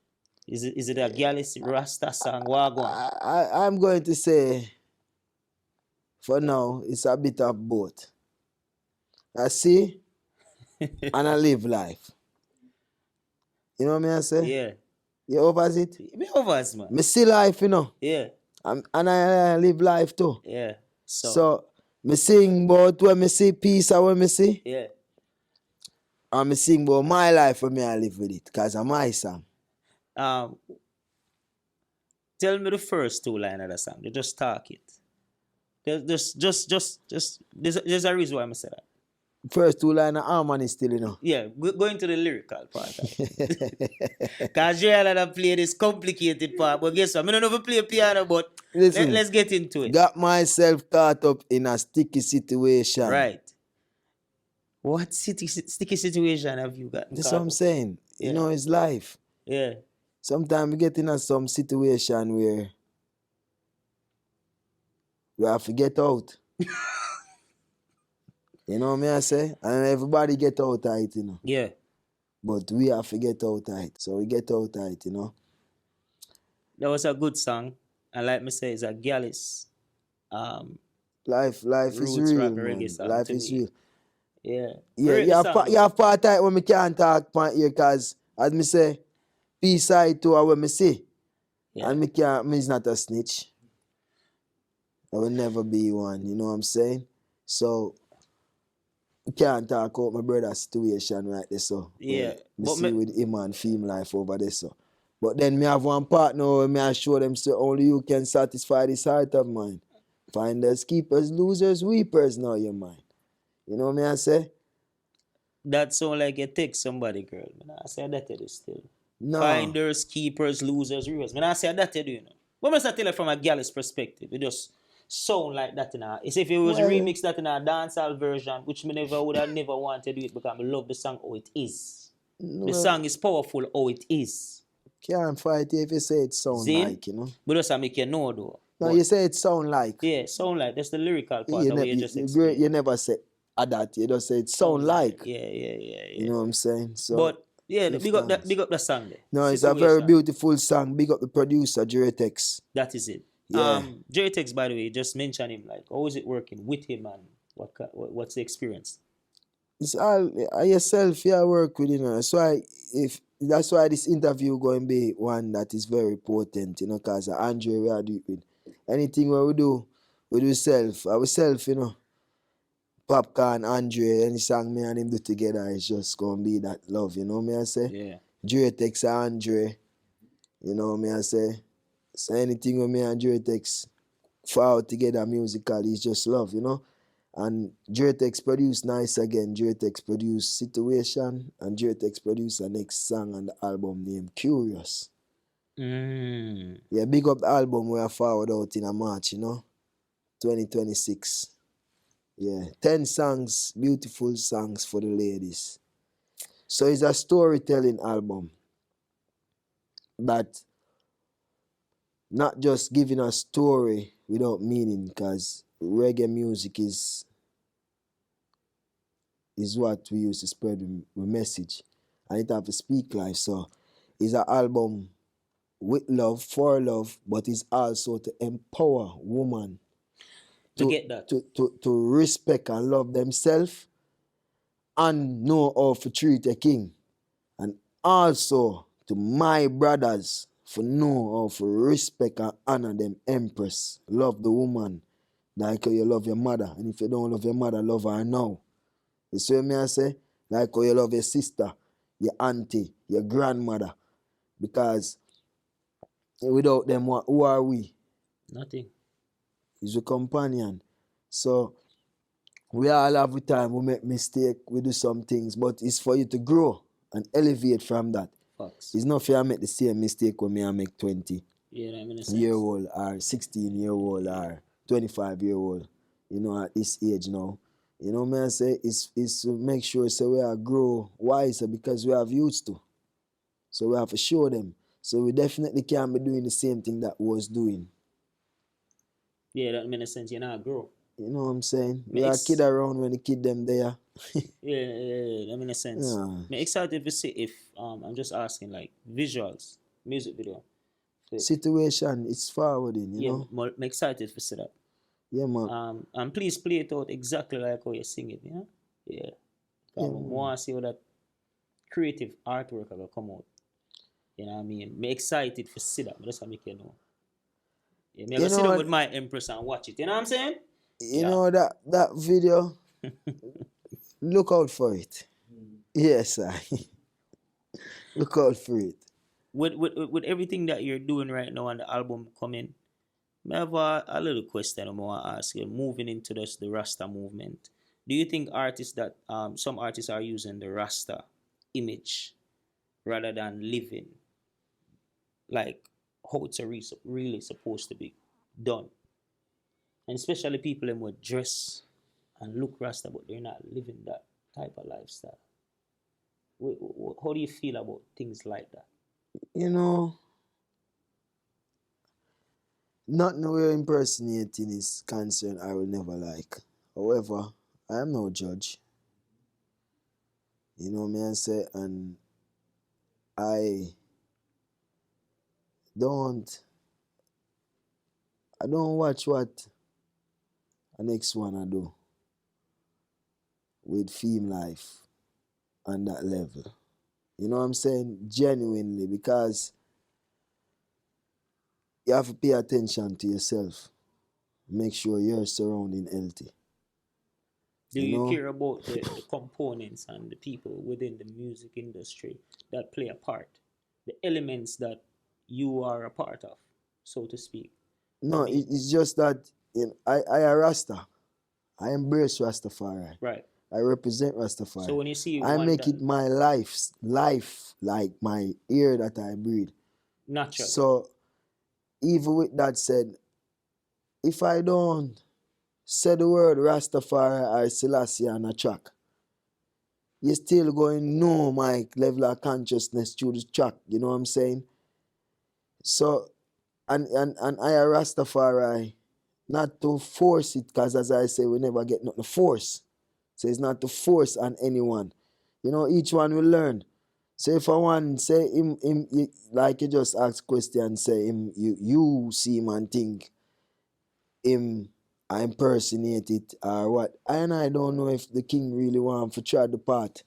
[SPEAKER 1] Is it a Gallus Rasta song? Wagwan?
[SPEAKER 2] I'm going to say, for now, it's a bit of both. I see and I live life. You know what I say?
[SPEAKER 1] Yeah.
[SPEAKER 2] You overs it?
[SPEAKER 1] Me overs, man.
[SPEAKER 2] Me see life, you know.
[SPEAKER 1] Yeah.
[SPEAKER 2] And I live life too.
[SPEAKER 1] Yeah.
[SPEAKER 2] So me sing about when me see peace and when me see.
[SPEAKER 1] Yeah.
[SPEAKER 2] And me sing about my life when me I live with it. Because I'm my song.
[SPEAKER 1] Tell me the first two lines of the song. You just talk it. There's a reason why I say that.
[SPEAKER 2] First two lines of harmony still, you know.
[SPEAKER 1] Yeah, go into the lyrical part. Because Dre Island play this complicated part. But guess what? I don't know if I play piano, but
[SPEAKER 2] Listen,
[SPEAKER 1] let's get into it.
[SPEAKER 2] Got myself caught up in a sticky situation.
[SPEAKER 1] Right. What sticky situation have you got?
[SPEAKER 2] That's what I'm saying.
[SPEAKER 1] Yeah.
[SPEAKER 2] You know, it's life.
[SPEAKER 1] Yeah.
[SPEAKER 2] Sometimes we get in some situation where we have to get out. You know what I say? And everybody get out of it, you know.
[SPEAKER 1] Yeah.
[SPEAKER 2] But we have to get out of it. So we get out of it, you know.
[SPEAKER 1] That was a good song. And like me say, it's a Gallus.
[SPEAKER 2] Life is
[SPEAKER 1] Roots
[SPEAKER 2] real,
[SPEAKER 1] rock
[SPEAKER 2] man.
[SPEAKER 1] reggae song
[SPEAKER 2] Life
[SPEAKER 1] to
[SPEAKER 2] is
[SPEAKER 1] me.
[SPEAKER 2] real.
[SPEAKER 1] Yeah.
[SPEAKER 2] Yeah,
[SPEAKER 1] Rate
[SPEAKER 2] you
[SPEAKER 1] the
[SPEAKER 2] have,
[SPEAKER 1] song.
[SPEAKER 2] you have part of it when we can't talk point here, because as me say, peace side to what me say.
[SPEAKER 1] Yeah.
[SPEAKER 2] And me's not a snitch. I will never be one, you know what I'm saying? So we can't talk about my brother's situation right there, so.
[SPEAKER 1] Yeah.
[SPEAKER 2] Me
[SPEAKER 1] But
[SPEAKER 2] see with him and film life over there, so. But then me have one partner where me I show them so only you can satisfy this heart of mine. Finders, keepers, losers, weepers now your mind. You know what I say?
[SPEAKER 1] that sound like you take somebody, girl. I say that you do still.
[SPEAKER 2] No.
[SPEAKER 1] Finders, keepers, losers, reviewers. I say that you do, you know. But I tell you from a gallus perspective, you just sound like that in a. It's if it was
[SPEAKER 2] Well,
[SPEAKER 1] remix that in a dancehall version, which me never would have never want to do it because I love the song how it is. The
[SPEAKER 2] well,
[SPEAKER 1] song is powerful how it is.
[SPEAKER 2] can't fight you if you say it sound
[SPEAKER 1] See?
[SPEAKER 2] like, you know.
[SPEAKER 1] But just I make you know though.
[SPEAKER 2] No,
[SPEAKER 1] But
[SPEAKER 2] you say it sound like.
[SPEAKER 1] yeah, sound like that's the lyrical part
[SPEAKER 2] You,
[SPEAKER 1] of what you just
[SPEAKER 2] you
[SPEAKER 1] explained.
[SPEAKER 2] never say that. You just say it sound like.
[SPEAKER 1] Yeah.
[SPEAKER 2] You know what I'm saying? So,
[SPEAKER 1] But yeah,
[SPEAKER 2] lift
[SPEAKER 1] big up
[SPEAKER 2] hands.
[SPEAKER 1] the song there.
[SPEAKER 2] No, it's a very
[SPEAKER 1] Situation.
[SPEAKER 2] beautiful song. Big up the producer, Dre Tex.
[SPEAKER 1] That is it.
[SPEAKER 2] Yeah.
[SPEAKER 1] Jerry Tex, by the way, just mention him. Like, how is it working with him, and what's the experience?
[SPEAKER 2] It's all yourself. You work with, you know. That's why this interview going to be one that is very important, you know, because Andre we are doing with anything what we do self. Ourself, you know. Popcorn, Andre, any song me and him do together is just gonna be that love, you know me I say?
[SPEAKER 1] Yeah.
[SPEAKER 2] Dre Tex and Andre, you know me I say? So anything with me and Dre Tex fall out together musically is just love, you know? And Dre Tex produced Nice Again, Dre Tex produced Situation, and Dre Tex produced the next song on the album named Curious. Yeah, big up the album we are forward out in a March, you know? 2026. Yeah, 10 songs, beautiful songs for the ladies. So it's a storytelling album that not just giving a story without meaning, because reggae music is what we use to spread the message, and it have to speak life. So it's an album with love, for love, but it's also to empower women
[SPEAKER 1] to get that.
[SPEAKER 2] To respect and love themselves and know how to treat a king. And also to my brothers for know how to respect and honor them empress. Love the woman like how you love your mother. And if you don't love your mother, love her now. You see what I say? Like how you love your sister, your auntie, your grandmother. Because without them, who are we?
[SPEAKER 1] Nothing.
[SPEAKER 2] He's a companion. So we all have the time, we make mistake, we do some things, but it's for you to grow and elevate from that.
[SPEAKER 1] Facts.
[SPEAKER 2] It's not for you to make the same mistake when I make 20
[SPEAKER 1] year
[SPEAKER 2] old or 16-year-old or 25-year-old, you know, at this age now. You know what I say? It's to make sure so we are grow wiser because we have youths to. So we have to show them. So we definitely can't be doing the same thing that we was doing.
[SPEAKER 1] Yeah, that makes sense. You're not grow.
[SPEAKER 2] You know what I'm saying? We are kid around when the kid them there.
[SPEAKER 1] yeah, that makes sense.
[SPEAKER 2] Yeah.
[SPEAKER 1] I'm excited to see if I'm just asking like visuals, music video.
[SPEAKER 2] Situation, it's forwarding, you know?
[SPEAKER 1] Yeah, I'm excited to see that.
[SPEAKER 2] Yeah, man.
[SPEAKER 1] And please play it out exactly like how you sing it, you know? Yeah. I want to see how that creative artwork will come out. You know what I mean? I'm excited to see that. That's what I make you know. Yeah, I'm going to sit down with my empress and watch it. You know what I'm saying?
[SPEAKER 2] You know that video? Look out for it. Yes, sir. Look out for it.
[SPEAKER 1] With everything that you're doing right now and the album coming, I have a little question I want to ask you. Moving into the Rasta movement, do you think artists that some artists are using the Rasta image rather than living like how it's really supposed to be done? And especially people who would dress and look Rasta, but they're not living that type of lifestyle. How do you feel about things like that?
[SPEAKER 2] You know, not nowhere impersonating is concerned I will never like. However, I am no judge. You know what I say? And I don't watch what the next one I do with theme life on that level. You know what I'm saying? Genuinely, because you have to pay attention to yourself. Make sure your surrounding healthy.
[SPEAKER 1] Do you care about the components and the people within the music industry that play a part? The elements that you are a part of, so to speak?
[SPEAKER 2] No, it's just that I am Rasta. I embrace Rastafari.
[SPEAKER 1] Right.
[SPEAKER 2] I represent Rastafari.
[SPEAKER 1] So when you see
[SPEAKER 2] I make it my life like my air that I breathe.
[SPEAKER 1] Natural.
[SPEAKER 2] So even with that said, if I don't say the word Rastafari or Selassie on a track, you still going to know my level of consciousness through the track. You know what I'm saying? So, and I a Rastafari, not to force it, because as I say, we never get nothing to force. So it's not to force on anyone. You know, each one will learn. So if I want say him like you just asked question, say him you see him and think him I impersonate it or what. I don't know if the king really want to try the part,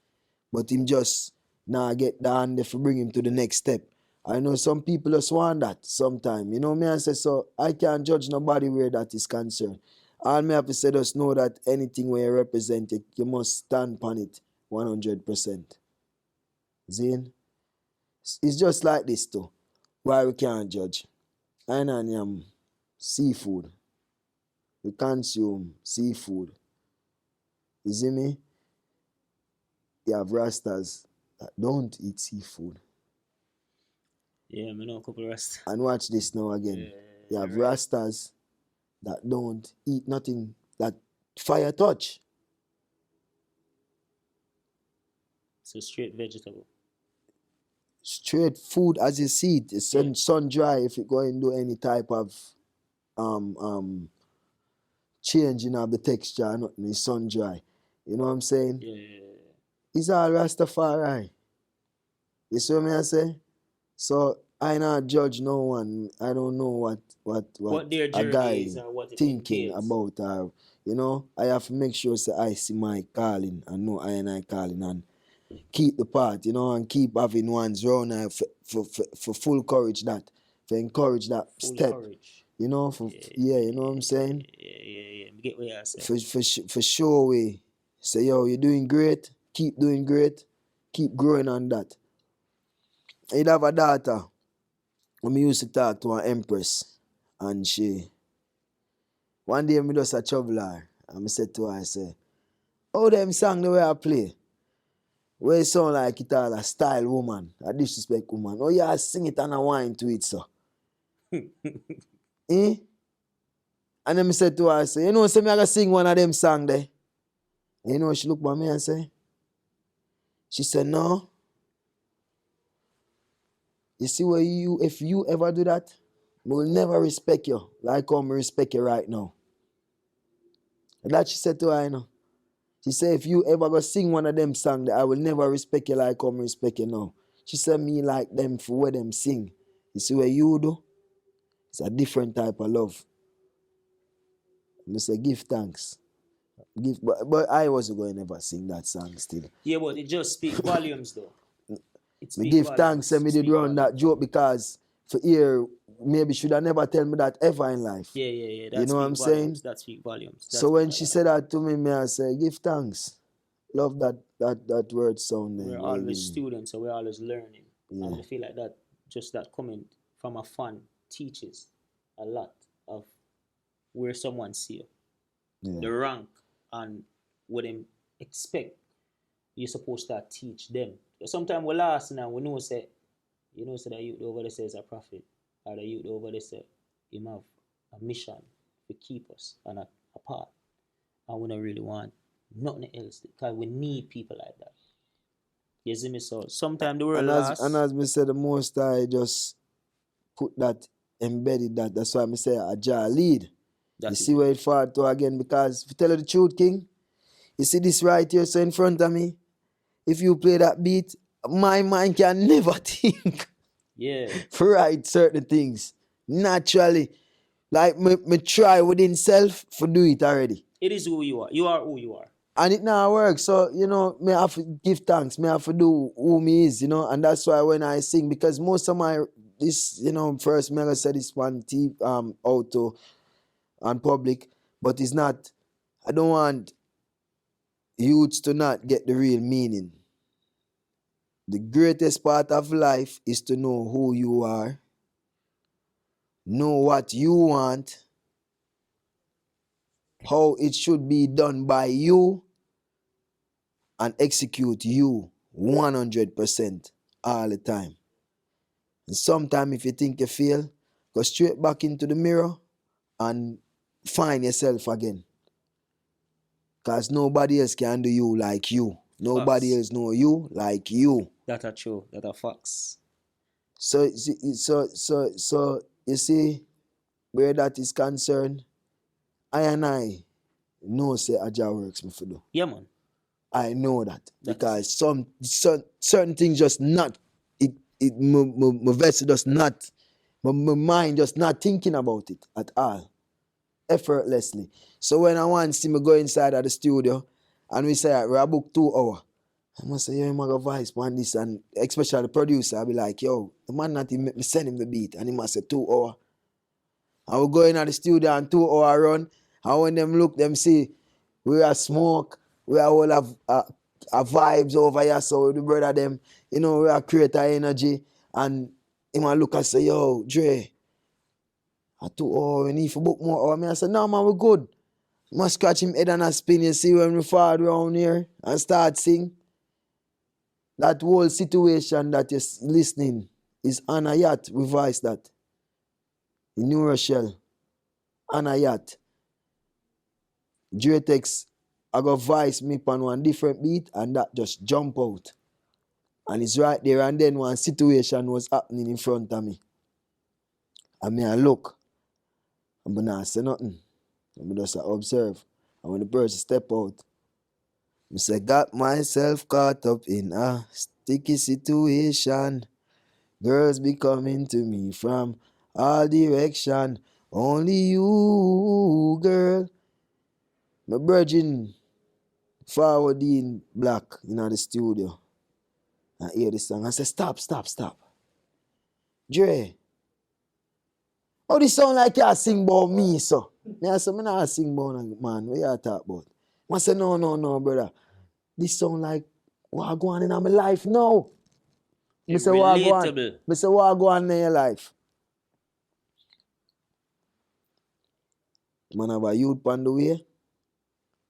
[SPEAKER 2] but him just now get down there for bring him to the next step. I know some people just want that sometime. You know me I say, so I can't judge nobody where that is concerned. All me have to say just know that anything where you represent it, you must stand on it 100%. Zine? It's just like this too. Why we can't judge? I am seafood. We consume seafood. You see me? You have rastas that don't eat seafood.
[SPEAKER 1] Yeah, I know a couple of rest.
[SPEAKER 2] And watch this now again. You have rastas that don't eat nothing that fire touch.
[SPEAKER 1] So straight vegetable.
[SPEAKER 2] Straight food as you see it. It's sun dry if it go and do any type of changing of the texture, nothing. It's sun dry. You know what I'm saying?
[SPEAKER 1] Yeah.
[SPEAKER 2] It's all Rastafari. You see what I say? So I not judge no one. I don't know what
[SPEAKER 1] their
[SPEAKER 2] a
[SPEAKER 1] journey
[SPEAKER 2] guy
[SPEAKER 1] is or what it
[SPEAKER 2] thinking
[SPEAKER 1] entails.
[SPEAKER 2] about her. You know, I have to make sure say I see my calling and know I calling and keep the part, you know, and keep having ones round for full courage that, for encourage that
[SPEAKER 1] Full
[SPEAKER 2] step.
[SPEAKER 1] courage.
[SPEAKER 2] You know, you know what I'm saying?
[SPEAKER 1] Yeah. Get what you're saying.
[SPEAKER 2] For sure we say, yo, you're doing great, keep doing great, keep growing on that. I'd have a daughter when I used to talk to an empress, and she one day I just a trouble her and I said to her, I say, oh them song the way I play. Where it sound like it all a style woman, a disrespect woman. Oh yeah, I sing it and I whine to it, so. Eh? And then I said to her, I say, you know, say me I gotta sing one of them song there. And you know she looked at me and say, she said, no. You see where if you ever do that, I will never respect you like how I respect you right now. And that she said to her, you know. She said, if you ever go sing one of them songs, I will never respect you like how I respect you now. She said, me like them for what them sing. You see what you do? It's a different type of love. I say, give thanks. But I wasn't going to never sing that song still.
[SPEAKER 1] Yeah, but it just speaks volumes though.
[SPEAKER 2] Me give thanks and me did run that joke because for here, maybe should have never tell me that ever in life.
[SPEAKER 1] Yeah.
[SPEAKER 2] You know what I'm saying?
[SPEAKER 1] That speaks volumes.
[SPEAKER 2] So when she said that to me, I say, give thanks. Love that word sound.
[SPEAKER 1] We're always students, so we're always learning. Yeah. And I feel like that, just that coming from a fan teaches a lot of where someone see you. Yeah. The rank and what they expect, you're supposed to teach them. Sometimes we last and we know say, you know, say that youth over there says a prophet, or the youth over there say him have a mission to keep us on a path. And we don't really want nothing else because we need people like that. You see me? So sometimes the world lost.
[SPEAKER 2] And as me said, the most I just put that, embedded that. That's why I say a jar lead. You see where it fall to again, because to tell you the truth, King, you see this right here, so in front of me, if you play that beat, my mind can never think.
[SPEAKER 1] Yeah.
[SPEAKER 2] For write certain things. Naturally. Like me try within self for do it already.
[SPEAKER 1] It is who you are. You are who you are.
[SPEAKER 2] And it now works. So, you know, me have to give thanks. Me have to do who me is, you know. And that's why when I sing, because most of my, this, you know, first me I said this one auto and public, but it's not, I don't want youths to not get the real meaning. The greatest part of life is to know who you are, know what you want, how it should be done by you, and execute you 100% all the time. And sometimes if you think you fail, go straight back into the mirror and find yourself again. Because nobody else can do you like you. Nobody
[SPEAKER 1] Facts.
[SPEAKER 2] else know you like you.
[SPEAKER 1] That are true. That are facts.
[SPEAKER 2] So you see, where that is concerned, I know say Aja works me for do.
[SPEAKER 1] Yeah, man.
[SPEAKER 2] I know that.
[SPEAKER 1] That
[SPEAKER 2] Because some certain things just not my vessel just not my mind just not thinking about it at all. Effortlessly. So when I want to see me go inside of the studio and we say we book 2 hours, I must say, yo, I'm gonna voice on this, and especially the producer, I'll be like, yo, the man not even make me send him the beat, and he must say 2 hours. I will go in at the studio and 2 hour run, and when them look, them see we are smoke, we are all have vibes over here, so the brother them, you know, we are create energy, and he might look and say, yo, Dre, I 2 hours, we need to book more hours. I say, no man, we good. Must scratch him head and a spin, you see when we fall around here and start sing. That whole situation that you're listening is on a yacht. We voice that. In New Rochelle. On a yacht. Dretex, I got voice me on one different beat and that just jump out. And it's right there, and then one situation was happening in front of me. And me I look. And I not say nothing. And I just observe. And when the person step out, I say, got myself caught up in a sticky situation. Girls be coming to me from all direction. Only you, girl. My virgin forward in black in the studio. I hear this song. I say, stop. Dre, how this sound like you sing about me, so? I say, I not sing about man. What you talk about? I say, no, brother. This sound like what go on in my life now. I say, what go on?
[SPEAKER 1] Relatable.
[SPEAKER 2] I say, what go on in your life? Man have a youth on the way.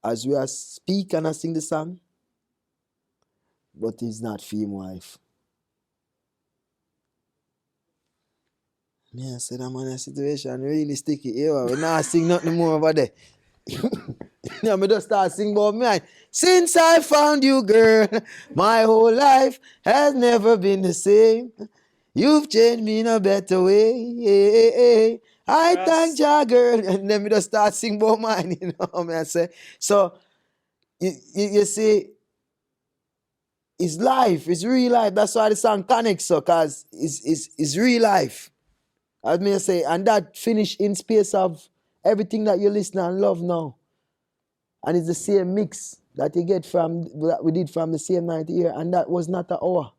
[SPEAKER 2] As we are speak and I sing the song. But it's not for him wife. Me I said, I'm in a situation really sticky. We not sing nothing more over there. Yeah, me just start sing about me. Since I found you, girl, my whole life has never been the same. You've changed me in a better way. I thank ya, girl. And then me just start sing about mine, you know what I say? So, you see, it's life, it's real life. That's why the song connects, so, because it's real life. As me say, and that finish in space of everything that you listen and love now. And it's the same mix that you get from, that we did from the same night here, and that was not an hour.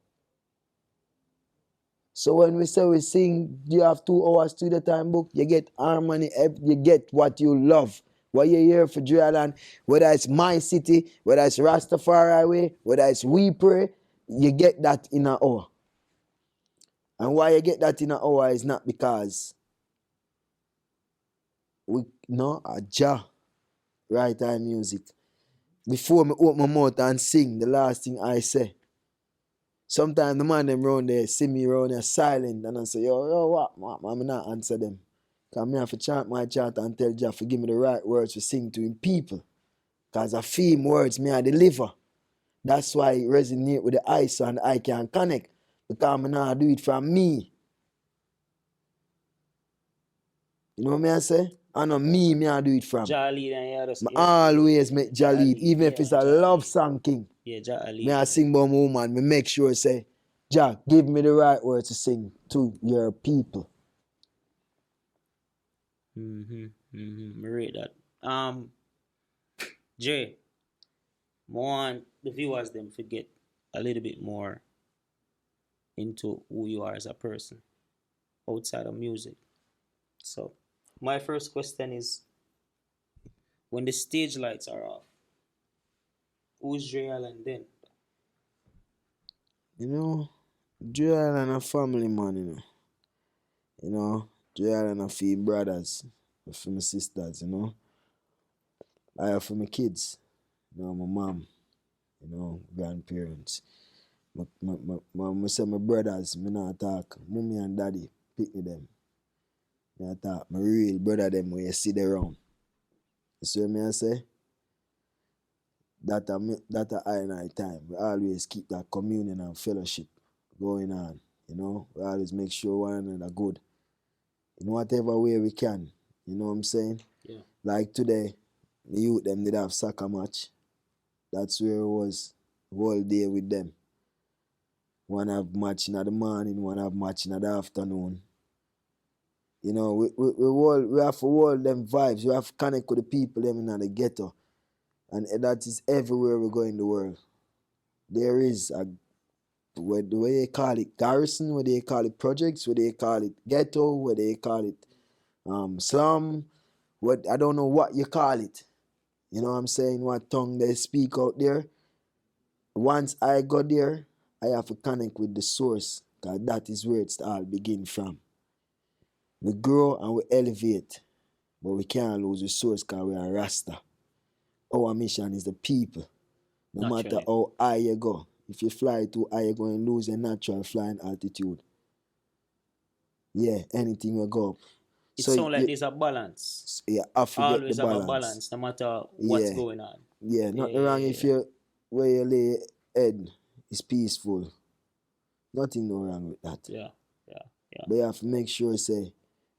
[SPEAKER 2] So when we say we sing, you have 2 hours studio time book, you get harmony, you get what you love. What you hear for Dre Island, whether it's My City, whether it's Rastafari Way, whether it's We Pray, you get that in an hour. And why you get that in an hour is not because we know a Jah right time music. Before me open my mouth and sing, the last thing I say. Sometimes the man them round there see me round there silent and I say, yo, what? I'm not answer them. Because I have to chant my chant and tell Jah to give me the right words to sing to him people. Because I feel words me I deliver. That's why it resonate with the eye so and I can connect. Because I not do it from me. You know what I say? I know me I do it from.
[SPEAKER 1] Jah lead and yeah,
[SPEAKER 2] I always make Jah lead, even if it's a love song king.
[SPEAKER 1] Yeah, Jah lead.
[SPEAKER 2] Me I sing about my woman, me make sure say, Jah, give me the right words to sing to your people.
[SPEAKER 1] Me rate that. Jay, want the viewers them to get a little bit more into who you are as a person outside of music. So my first question is, when the stage lights are off, who's Dre Island then?
[SPEAKER 2] You know, Dre Island a family man, you know. You know, Dre Island a few brothers, for my sisters, you know. I have for my kids, you know, my mom, you know, grandparents. I say my brothers, me not talk. Mommy and daddy, pick me them. Me not talk. My real brother them where you see them around. You see what I say? That a I and I time. We always keep that communion and fellowship going on. You know, we always make sure one another good in whatever way we can. You know what I'm saying?
[SPEAKER 1] Yeah.
[SPEAKER 2] Like today, the youth them did have soccer match. That's where it was all day with them. One have match in the morning, one have match in the afternoon. You know, we have to hold them vibes. We have to connect with the people them in the ghetto. And that is everywhere we go in the world. There is a what the way they call it garrison, what they call it projects, what they call it ghetto, what they call it slum, what I don't know what you call it. You know what I'm saying? What tongue they speak out there. Once I go there, I have to connect with the source, because that is where it's all begin from. We grow and we elevate, but we can't lose the source because we are Rasta. Our mission is the people. No matter how high you go. If you fly too high, you're going to lose your natural flying altitude. Yeah, anything will go up.
[SPEAKER 1] It sounds like there's a balance.
[SPEAKER 2] Yeah, I forget
[SPEAKER 1] always
[SPEAKER 2] the balance.
[SPEAKER 1] Have a balance, no matter what's going on.
[SPEAKER 2] Yeah, nothing wrong if you where you lay head is peaceful. Nothing no wrong with that.
[SPEAKER 1] Yeah.
[SPEAKER 2] But you have to make sure say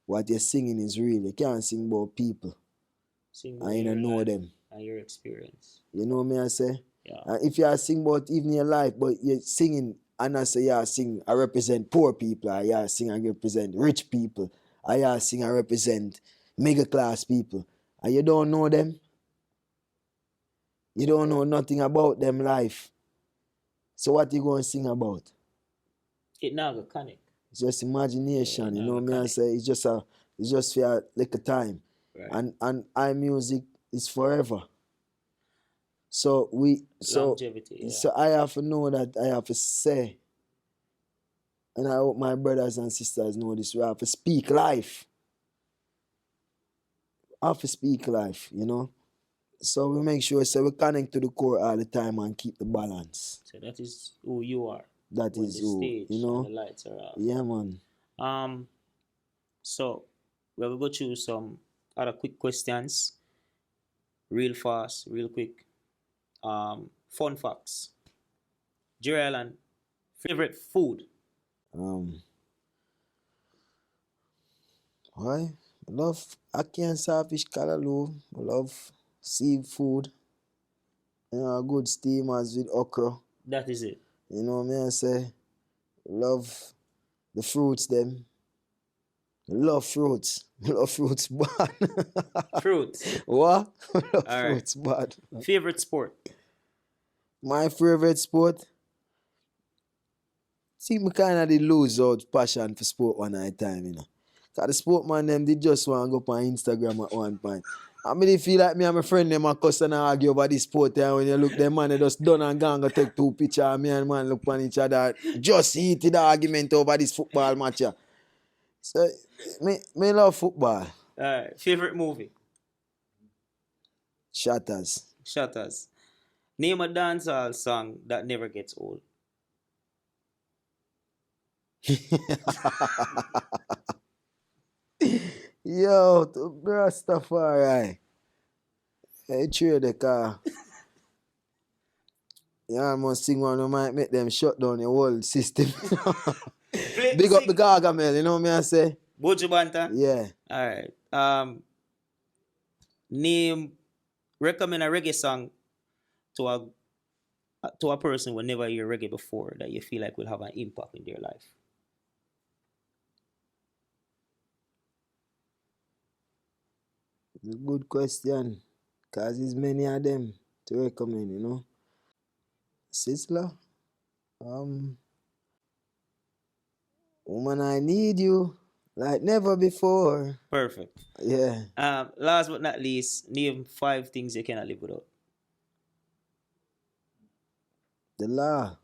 [SPEAKER 2] what you're singing is real. You can't sing about people. And you don't know them.
[SPEAKER 1] And your experience.
[SPEAKER 2] You know what I say?
[SPEAKER 1] Yeah.
[SPEAKER 2] And if you are singing about even your life, but you're singing and I say you sing, I represent poor people, or you sing and represent rich people, or you sing and represent middle class people, and you don't know them, you don't know nothing about them life. So what you going to sing about?
[SPEAKER 1] It now go connect.
[SPEAKER 2] It's just imagination, you know what I say? It's just for a little time.
[SPEAKER 1] Right.
[SPEAKER 2] And our music is forever. So
[SPEAKER 1] longevity, yeah.
[SPEAKER 2] So I have to know that I have to say, and I hope my brothers and sisters know this, we have to speak life. I have to speak life, you know. So we make sure we connect to the core all the time and keep the balance.
[SPEAKER 1] So that is who you are.
[SPEAKER 2] That is who, you know.
[SPEAKER 1] And the lights are off.
[SPEAKER 2] Yeah, man.
[SPEAKER 1] So we'll go through some other quick questions. Real fast, real quick. Fun facts. Dre Island, favorite food?
[SPEAKER 2] Why? I love ackee and saltfish callaloo. I love seafood. You know, good steamers with okra.
[SPEAKER 1] That is it.
[SPEAKER 2] You know what I say? Love the fruits them. Love fruits. Love fruits bad.
[SPEAKER 1] Fruits.
[SPEAKER 2] What? Love
[SPEAKER 1] All
[SPEAKER 2] fruits
[SPEAKER 1] right.
[SPEAKER 2] bad.
[SPEAKER 1] Favorite sport?
[SPEAKER 2] My favorite sport? See, me kind of lose out passion for sport one night time, you know. Because the sport man them did just want to go up on Instagram at one point. I mean, they feel like me and my friend them are cuss and argue about this sport, and when you look them man, they just done and gone go take two pictures of me and man look on each other, just heated argument over this football match. Yeah. So, me love football.
[SPEAKER 1] Favorite movie?
[SPEAKER 2] Shatters.
[SPEAKER 1] Name a dancehall song that never gets old.
[SPEAKER 2] Yo, to Rastafari. Hey, trade the car. Yeah, I must sing one who might make them shut down the whole system. Big up the Gargamel, you know what I say?
[SPEAKER 1] Bojo Banta?
[SPEAKER 2] Yeah.
[SPEAKER 1] Alright. Recommend a reggae song to a person who never hear reggae before that you feel like will have an impact in their life.
[SPEAKER 2] Good question. Because there's many of them to recommend, you know. Sizzler. Woman, I need you like never before.
[SPEAKER 1] Perfect.
[SPEAKER 2] Yeah.
[SPEAKER 1] Last but not least, name 5 things you cannot live without.
[SPEAKER 2] The law.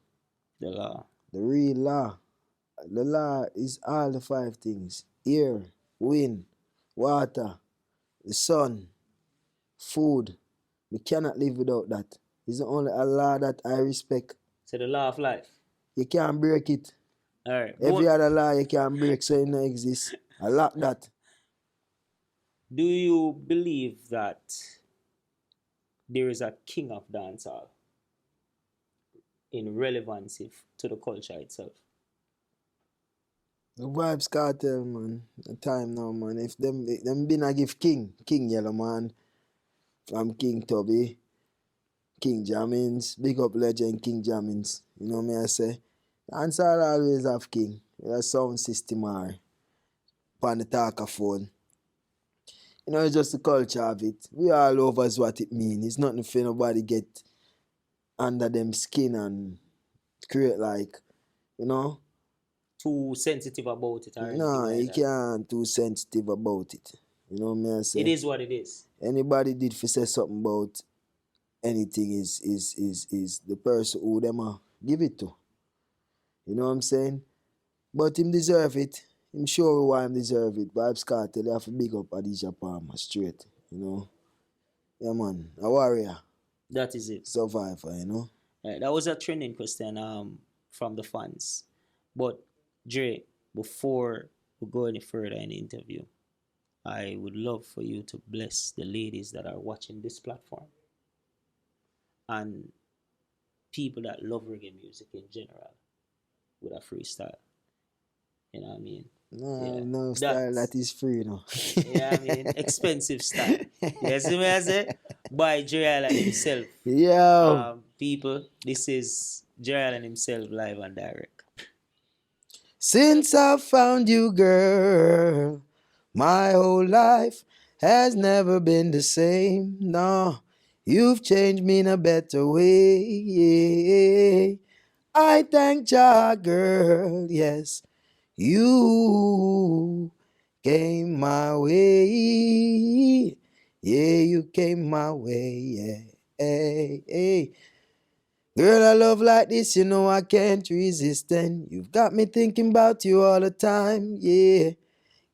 [SPEAKER 2] The real law. The law is all the 5 things. Air, wind, water, the sun, food. We cannot live without that. It's the only a law that I respect.
[SPEAKER 1] So the law of life.
[SPEAKER 2] You can't break it.
[SPEAKER 1] All right.
[SPEAKER 2] Every other law you can't break, so it don't exist. I like that.
[SPEAKER 1] Do you believe that there is a king of dancehall in relevance to the culture itself.
[SPEAKER 2] The Vibes Cartel, man. The time now, man. If them been a give King Yellow, man, from King Tubby, King Jammins, big up legend King Jammins. You know me I say? Dancehall always have King. With a sound system or on the talkaphone. You know, it's just the culture of it. We all over is what it means. It's nothing for nobody get under them skin and create like, you know.
[SPEAKER 1] Too sensitive about it or anything
[SPEAKER 2] No,
[SPEAKER 1] like
[SPEAKER 2] you
[SPEAKER 1] that.
[SPEAKER 2] can't too sensitive about it. You know what I say?
[SPEAKER 1] It is what it is.
[SPEAKER 2] Anybody did for say something about anything is the person who them give it to. You know what I'm saying? But him deserve it. I'm sure why him deserve it. Vibes Cartel, they have to big up Adisha Palmer straight. You know? Yeah, man. A warrior.
[SPEAKER 1] That is it.
[SPEAKER 2] Survivor, you know?
[SPEAKER 1] That was a trending question from the fans. But Dre, before we go any further in the interview, I would love for you to bless the ladies that are watching this platform and people that love reggae music in general with a freestyle. You know what I mean?
[SPEAKER 2] No style that is free, no.
[SPEAKER 1] Yeah, I mean, expensive style. You see me I say? By Dre Island himself.
[SPEAKER 2] Yo.
[SPEAKER 1] People, this is Dre Island himself live and direct.
[SPEAKER 2] Since I found you, girl, my whole life has never been the same. No, you've changed me in a better way. I thank Jah, girl, yes, you came my way. Yeah, you came my way, yeah. Hey, hey. Girl, I love like this, you know I can't resist. And you've got me thinking about you all the time, yeah.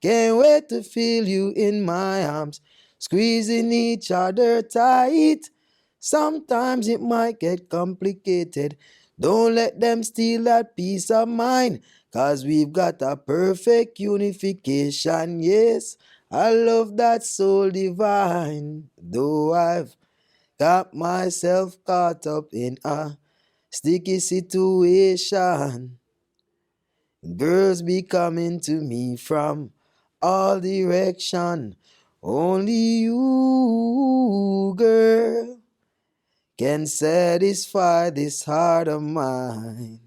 [SPEAKER 2] Can't wait to feel you in my arms, squeezing each other tight. Sometimes it might get complicated. Don't let them steal that peace of mind, 'cause we've got a perfect unification, yes. I love that soul divine, though I've got myself caught up in a sticky situation. Girls be coming to me from all direction. Only you, girl, can satisfy this heart of mine.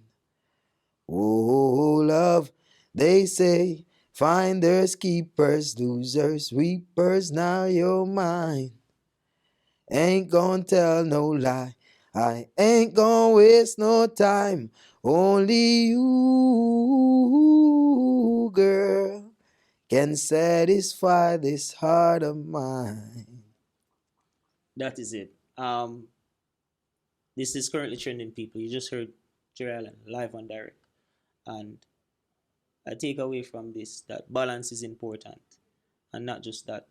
[SPEAKER 2] Oh, love, they say, finders, keepers, losers, reapers, now you're mine. Ain't gonna tell no lie. I ain't gonna waste no time. Only you, girl, can satisfy this heart of mine.
[SPEAKER 1] That is it. This is currently trending, people. You just heard Dre Island live and direct. And I take away from this that balance is important. And not just that.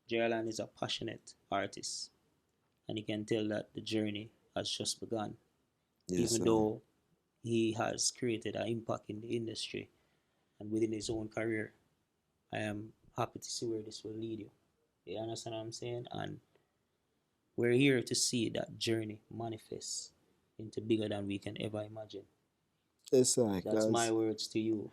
[SPEAKER 1] Dre Island is a passionate artist. And you can tell that the journey has just begun.
[SPEAKER 2] Yes,
[SPEAKER 1] even though he has created an impact in the industry and within his own career. I am happy to see where this will lead you. You understand what I'm saying? And we're here to see that journey manifest into bigger than we can ever imagine.
[SPEAKER 2] Yes,
[SPEAKER 1] That's my words to you.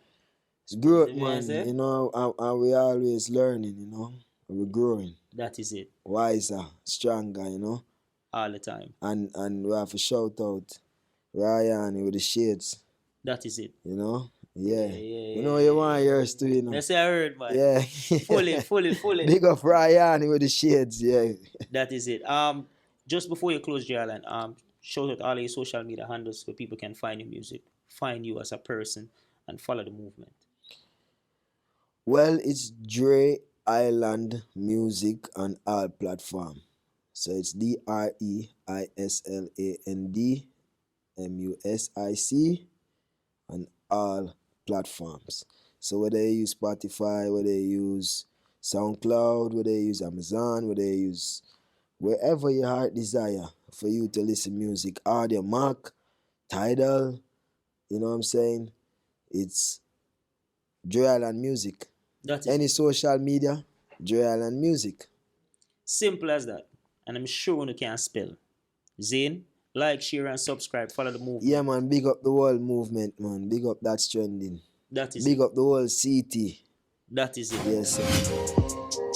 [SPEAKER 2] It's growth,
[SPEAKER 1] See me I
[SPEAKER 2] man.
[SPEAKER 1] say?
[SPEAKER 2] You know, and we always learning, you know. We're growing.
[SPEAKER 1] That is it.
[SPEAKER 2] Wiser, stronger, you know.
[SPEAKER 1] All the time.
[SPEAKER 2] And we have to shout out Ryan with the shades,
[SPEAKER 1] That is it.
[SPEAKER 2] you know. Yeah.
[SPEAKER 1] Yeah,
[SPEAKER 2] You know you want yours too, you know.
[SPEAKER 1] That's what I heard, man.
[SPEAKER 2] Yeah.
[SPEAKER 1] Fully.
[SPEAKER 2] Big up Ryan with the shades, yeah.
[SPEAKER 1] That is it. Just before you close, Jalen, shout out all your social media handles where people can find your music, find you as a person, and follow the movement.
[SPEAKER 2] Well, it's Dre Island Music on all platform. So it's DREISLAND MUSIC on all platforms. So whether you use Spotify, whether you use SoundCloud, whether you use Amazon, whether you use wherever your heart desire for you to listen music, Audio Mac, Tidal, you know what I'm saying? It's Dre Island Music.
[SPEAKER 1] That is
[SPEAKER 2] Any
[SPEAKER 1] it.
[SPEAKER 2] social media, Dre Island Music.
[SPEAKER 1] Simple as that. And I'm sure you can spell. Zane, like, share, and subscribe. Follow the movement.
[SPEAKER 2] Yeah, man, big up the whole movement, man. Big up that's trending.
[SPEAKER 1] That is
[SPEAKER 2] Big
[SPEAKER 1] it.
[SPEAKER 2] up the whole city.
[SPEAKER 1] That is it.
[SPEAKER 2] Yes, sir.